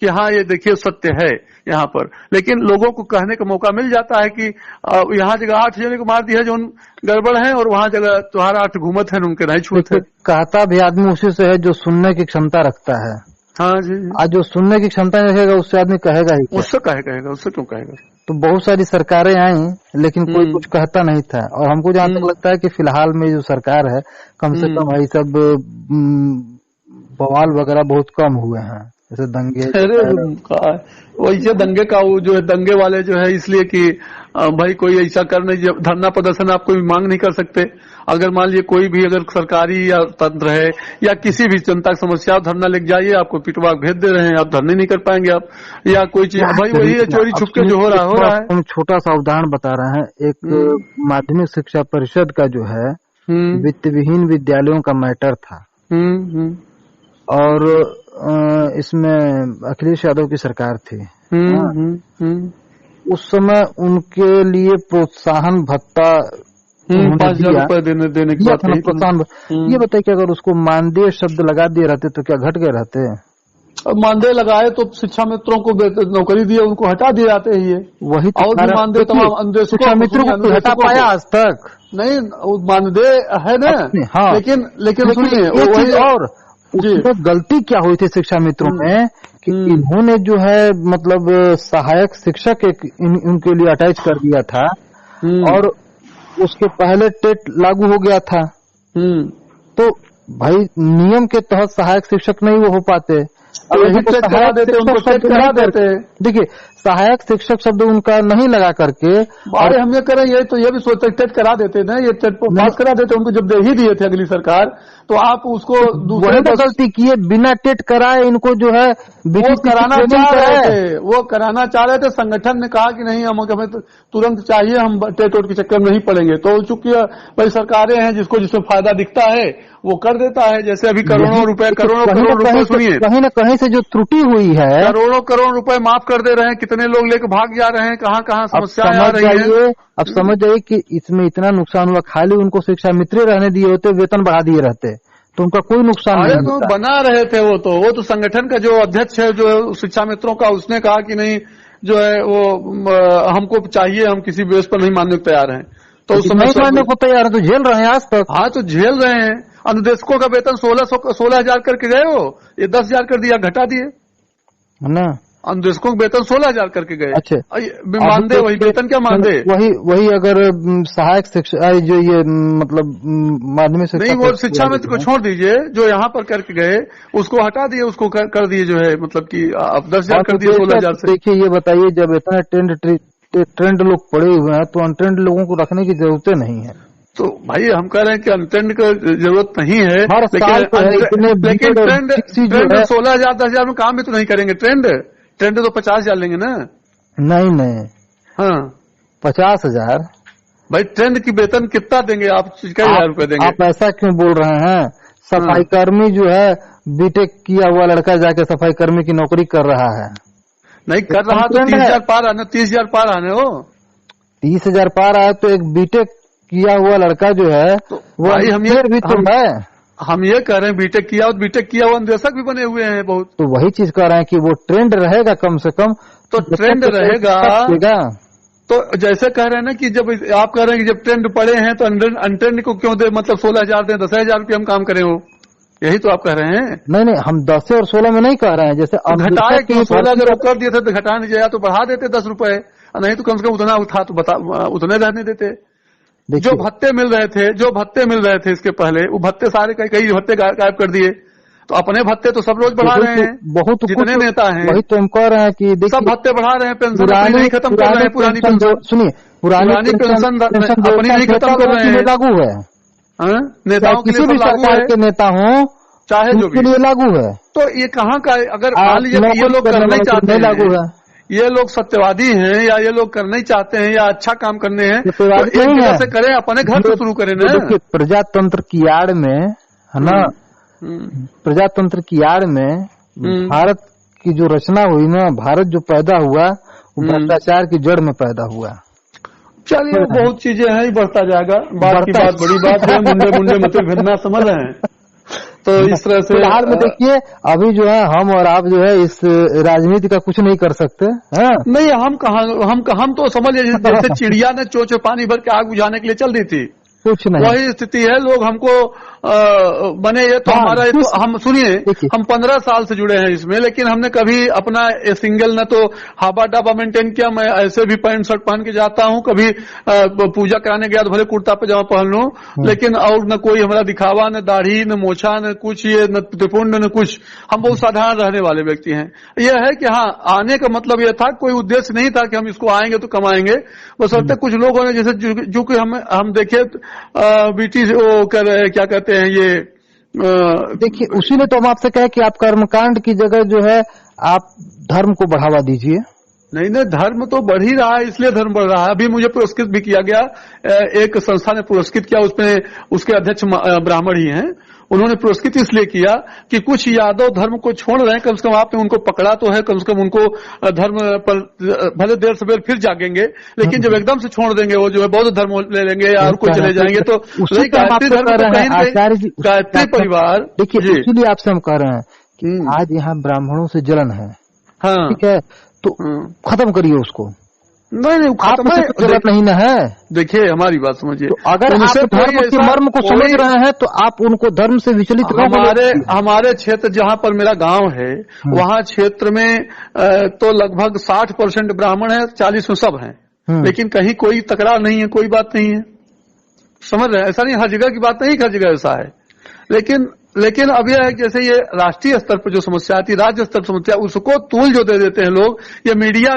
कि हाँ ये देखिए सत्य है यहाँ पर। लेकिन लोगों को कहने का मौका मिल जाता है कि यहाँ जगह 8 जने को मार दिया जो गड़बड़ है, और वहाँ जगह तुम्हारा 8 घूमत है उनके नहीं छूट है। कहता भी आदमी उसी से है जो सुनने की क्षमता रखता है। हाँ जी, आज जो सुनने की क्षमता नहीं रखेगा उससे आदमी कहेगा ही, उससे कहेगा, उससे क्यों कहेगा। तो बहुत सारी सरकारें आई, लेकिन कोई कुछ कहता नहीं था। और हमको जहाँ तक लगता है कि फिलहाल में जो सरकार है, कम से कम भाई सब बवाल वगैरह बहुत कम हुए हैं, जैसे दंगे। वैसे दंगे का वो जो है, दंगे वाले जो है इसलिए कि भाई कोई ऐसा कर नहीं, धरना प्रदर्शन आप कोई मांग नहीं कर सकते। अगर मान लीजिए कोई भी अगर सरकारी या तंत्र है या किसी भी जनता की समस्या, धरना लेके जाइए, आपको पिटवा भेज दे रहे हैं, आप धरने नहीं कर पाएंगे आप, या कोई चीज। भाई वही है चोरी छुपके जो हो रहा है। हम छोटा सा उदाहरण बता रहे हैं। एक माध्यमिक शिक्षा परिषद का जो है वित्त विहीन विद्यालयों का मैटर था, और इसमें अखिलेश यादव की सरकार थी। उस समय उनके लिए प्रोत्साहन भत्ता 5,000 रुपए देने की बात है। प्रोत्साहन ये बताइए कि अगर उसको मानदेय शब्द लगा दिए रहते तो क्या घट गए रहते? अब मानदेय लगाए तो शिक्षा मित्रों को नौकरी दिए, उनको हटा दिए जाते ही। वही तो और मानदेय तमाम शिक्षा मित्रों को हटा पाया आज तक नहीं, मानदेय है ना। हाँ, लेकिन सुनिए वही और उसमें गलती क्या हुई थी शिक्षा मित्रों में कि इन्होंने जो है मतलब सहायक शिक्षक उनके लिए अटैच कर दिया था, और उसके पहले टेट लागू हो गया था। तो भाई नियम के तहत सहायक शिक्षक नहीं वो हो पाते, देखिए सहायक शिक्षक शब्द उनका नहीं लगा करके, और हम ये करें ये तो ये भी सोचते टेट करा देते ना, ये टेट पास करा देते उनको, जब दे ही दिए थे अगली सरकार, तो आप उसको दूसरे गलती किए बिना टेट कराए इनको जो है वो कराना चाह रहे थे। वो कराना चाह रहे थे, संगठन ने कहा कि नहीं हमें तुरंत चाहिए, हम टेट के चक्कर में नहीं पड़ेंगे। तो चूंकि भाई सरकारें हैं, जिसमें फायदा दिखता है वो कर देता है। जैसे अभी करोड़ों रुपए सुनिए, कहीं न कहीं से जो त्रुटि हुई है, करोड़ों रुपए माफ कर दे रहे हैं, कितने लोग लेकर भाग जा रहे हैं, कहाँ समस्या आ रही है। अब समझ जाइए कि इसमें इतना नुकसान हुआ, खाली उनको शिक्षा मित्र रहने दिए होते, वेतन बढ़ा दिए रहते तो उनका कोई नुकसान नहीं तो बना रहे थे। वो तो संगठन का जो अध्यक्ष है जो शिक्षा मित्रों का, उसने कहा कि नहीं जो है वो हमको चाहिए, हम किसी बेस पर नहीं मानने को तैयार हैं। तो उस समय मानने को तैयार है तो झेल रहे हैं आज तक। हाँ तो झेल रहे हैं। अनुदेशकों का वेतन 16,000 करके गए, हो ये 10,000 कर दिया, घटा दिए ना। अनुदेशकों का वेतन 16,000 करके गए। अच्छा मानदेय वही वेतन क्या मानदेय वही अगर सहायक शिक्षा जो ये मतलब माध्यमिक शिक्षा नहीं, वो शिक्षा में को छोड़ दीजिए, जो यहाँ पर करके गए उसको हटा दिए, उसको कर दिए जो है मतलब कि अब 10,000 कर दिए 16,000 से। देखिए ये बताइए, जब इतना ट्रेंड लोग पड़े हुए हैं तो अनट्रेंड लोगों को रखने की जरूरत नहीं है। तो भाई हम कह रहे हैं कि अनट्रेंड का जरूरत नहीं है, लेकिन ट्रेंड 16,000 10,000 में काम भी तो नहीं करेंगे। ट्रेंड तो 50,000 लेंगे ना। नहीं हाँ 50,000 भाई ट्रेंड की वेतन कितना देंगे आप? कई हजार रुपए देंगे। आप ऐसा क्यों बोल रहे हैं? सफाई कर्मी जो है बीटेक किया हुआ लड़का जाके सफाई कर्मी की नौकरी कर रहा है। नहीं कर रहा तो 30,000 पार आना, 30,000 पार आने हो। 30,000 पार आए तो एक बीटेक किया हुआ लड़का जो है तो भाई हम ये कह रहे हैं बीटेक किया हुआ निदेशक भी बने हुए हैं बहुत। तो वही चीज कह रहे हैं कि वो ट्रेंड रहेगा कम से कम। तो ट्रेंड रहेगा तो जैसे कह रहे हैं ना कि जब आप कह रहे हैं कि जब ट्रेंड पड़े हैं तो अनट्रेंड को क्यों दे, मतलब 16,000 दें, 10,000 रुपये हम काम करें हो, यही तो आप कह रहे हैं। नहीं हम 10 और 16 में नहीं कह रहे हैं। जैसे घटाए क्यों? 16 अगर कर दिए थे तो घटा नहीं जाए तो बढ़ा देते 10 रुपए, नहीं तो कम से कम उतना था तो उतने रहने देते। जो भत्ते मिल रहे थे इसके पहले, वो भत्ते सारे कई भत्ते गायब कर दिए। तो अपने भत्ते तो सब रोज बढ़ा रहे हैं, बहुत जितने नेता हैं वही तो हम कह रहे हैं कि सब भत्ते बढ़ा रहे हैं। पेंशन नहीं खत्म कर रहे हैं, पुरानी पेंशन। सुनिए, पुरानी पेंशन अपनी नहीं खत्म कर रहे हैं, लागू है। नेताओं के लिए लागू है, के नेता हो चाहे जो भी लिए लागू है। तो ये कहाँ का? अगर मान लीजिए ये लोग करना चाहते हैं, लागू है, ये लोग सत्यवादी हैं या ये लोग करना ही चाहते हैं या अच्छा काम करने हैं, तो एक जगह से करें, अपने घर से शुरू करें ना। प्रजातंत्र की आड़ में है ना, प्रजातंत्र की आड़ में भारत की जो रचना हुई ना, भारत जो पैदा हुआ वो भ्रष्टाचार की जड़ में पैदा हुआ। चलिए बहुत चीजें हैं, बढ़ता जाएगा। बात की बात बड़ी बात है, मुंडे मते भिड़ना समझ रहे हैं। तो इस तरह से फिलहाल में देखिए अभी जो है हम और आप जो है इस राजनीति का कुछ नहीं कर सकते हैं। नहीं हम तो समझ जैसे चिड़िया ने चोच पानी भर के आग बुझाने के लिए चल रही थी, कुछ नहीं, वही स्थिति है। लोग हमको बने ये तो हमारा ये तो हम सुनिए, हम 15 साल से जुड़े हैं इसमें, लेकिन हमने कभी अपना सिंगल न तो हाबा डाबा मेंटेन किया। मैं ऐसे भी पैंट शर्ट पहन के जाता हूँ, कभी पूजा कराने गया तो भले कुर्ता पजामा पहन लूं, लेकिन और न कोई हमारा दिखावा, न दाढ़ी, न मोछा, न कुछ ये, न त्रिपुंड, न कुछ। हम बहुत साधारण रहने वाले व्यक्ति हैं। यह है कि हाँ, आने का मतलब यह था, कोई उद्देश्य नहीं था कि हम इसको आएंगे तो कमाएंगे। बशर्ते कुछ लोगों ने जैसे जो कि हम देखे बीटी वो कर रहे, क्या कहते हैं ये, देखिए उसी ने तो हम आपसे कहे कि आप कर्मकांड की जगह जो है आप धर्म को बढ़ावा दीजिए। नहीं धर्म तो बढ़ ही रहा है, इसलिए धर्म बढ़ रहा है। अभी मुझे पुरस्कृत भी किया गया, एक संस्था ने पुरस्कृत किया, उसमें उसके अध्यक्ष ब्राह्मण ही हैं। उन्होंने पुरस्कृत इसलिए किया कि कुछ यादव धर्म को छोड़ रहे हैं, कम से कम आपने उनको पकड़ा तो है, कम से कम उनको धर्म पर भले देर सवेर फिर जागेंगे, लेकिन जब एकदम से छोड़ देंगे वो जो है बौद्ध धर्म ले लेंगे या और कोई चले जाएंगे तो गायत्री धर्म गायत्री परिवार। देखिए इसीलिए आपसे हम कह रहे हैं कि आज यहाँ ब्राह्मणों से जलन है, हाँ ठीक है, तो खत्म करिए उसको। नहीं खत्म जरूरत नहीं ना है। देखिए हमारी बात समझिए, तो अगर आप धर्म के मर्म को समझ रहे हैं तो आप उनको धर्म से विचलित हमारे क्षेत्र जहाँ पर मेरा गांव है, वहाँ क्षेत्र में तो लगभग 60% ब्राह्मण है, 40 में सब हैं, लेकिन कहीं कोई तकरार नहीं है, कोई बात नहीं है, समझ रहे हैं। ऐसा नहीं हर जगह की बात नहीं, हर जगह ऐसा है। लेकिन अब यह है जैसे ये राष्ट्रीय स्तर पर जो समस्या आती है, राज्य स्तर पर समस्या, उसको तूल जो दे देते हैं लोग। ये मीडिया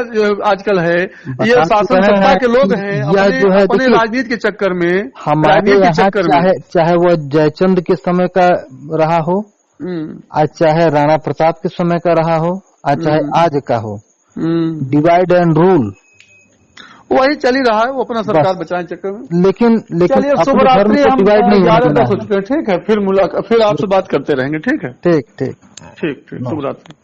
आजकल है, ये शासन सत्ता के लोग हैं, अपने राजनीति के चक्कर में, हमारे चाहे वो जयचंद के समय का रहा हो, आज चाहे राणा प्रताप के समय का रहा हो, आज चाहे आज का हो, डिवाइड एंड रूल वही चल ही रहा है, वो अपना सरकार बचाने चक्कर में। लेकिन चलिए शुभरात्रि, हम 11 हो चुके हैं, ठीक है, फिर आपसे बात करते रहेंगे, ठीक है, ठीक शुभरात्रि।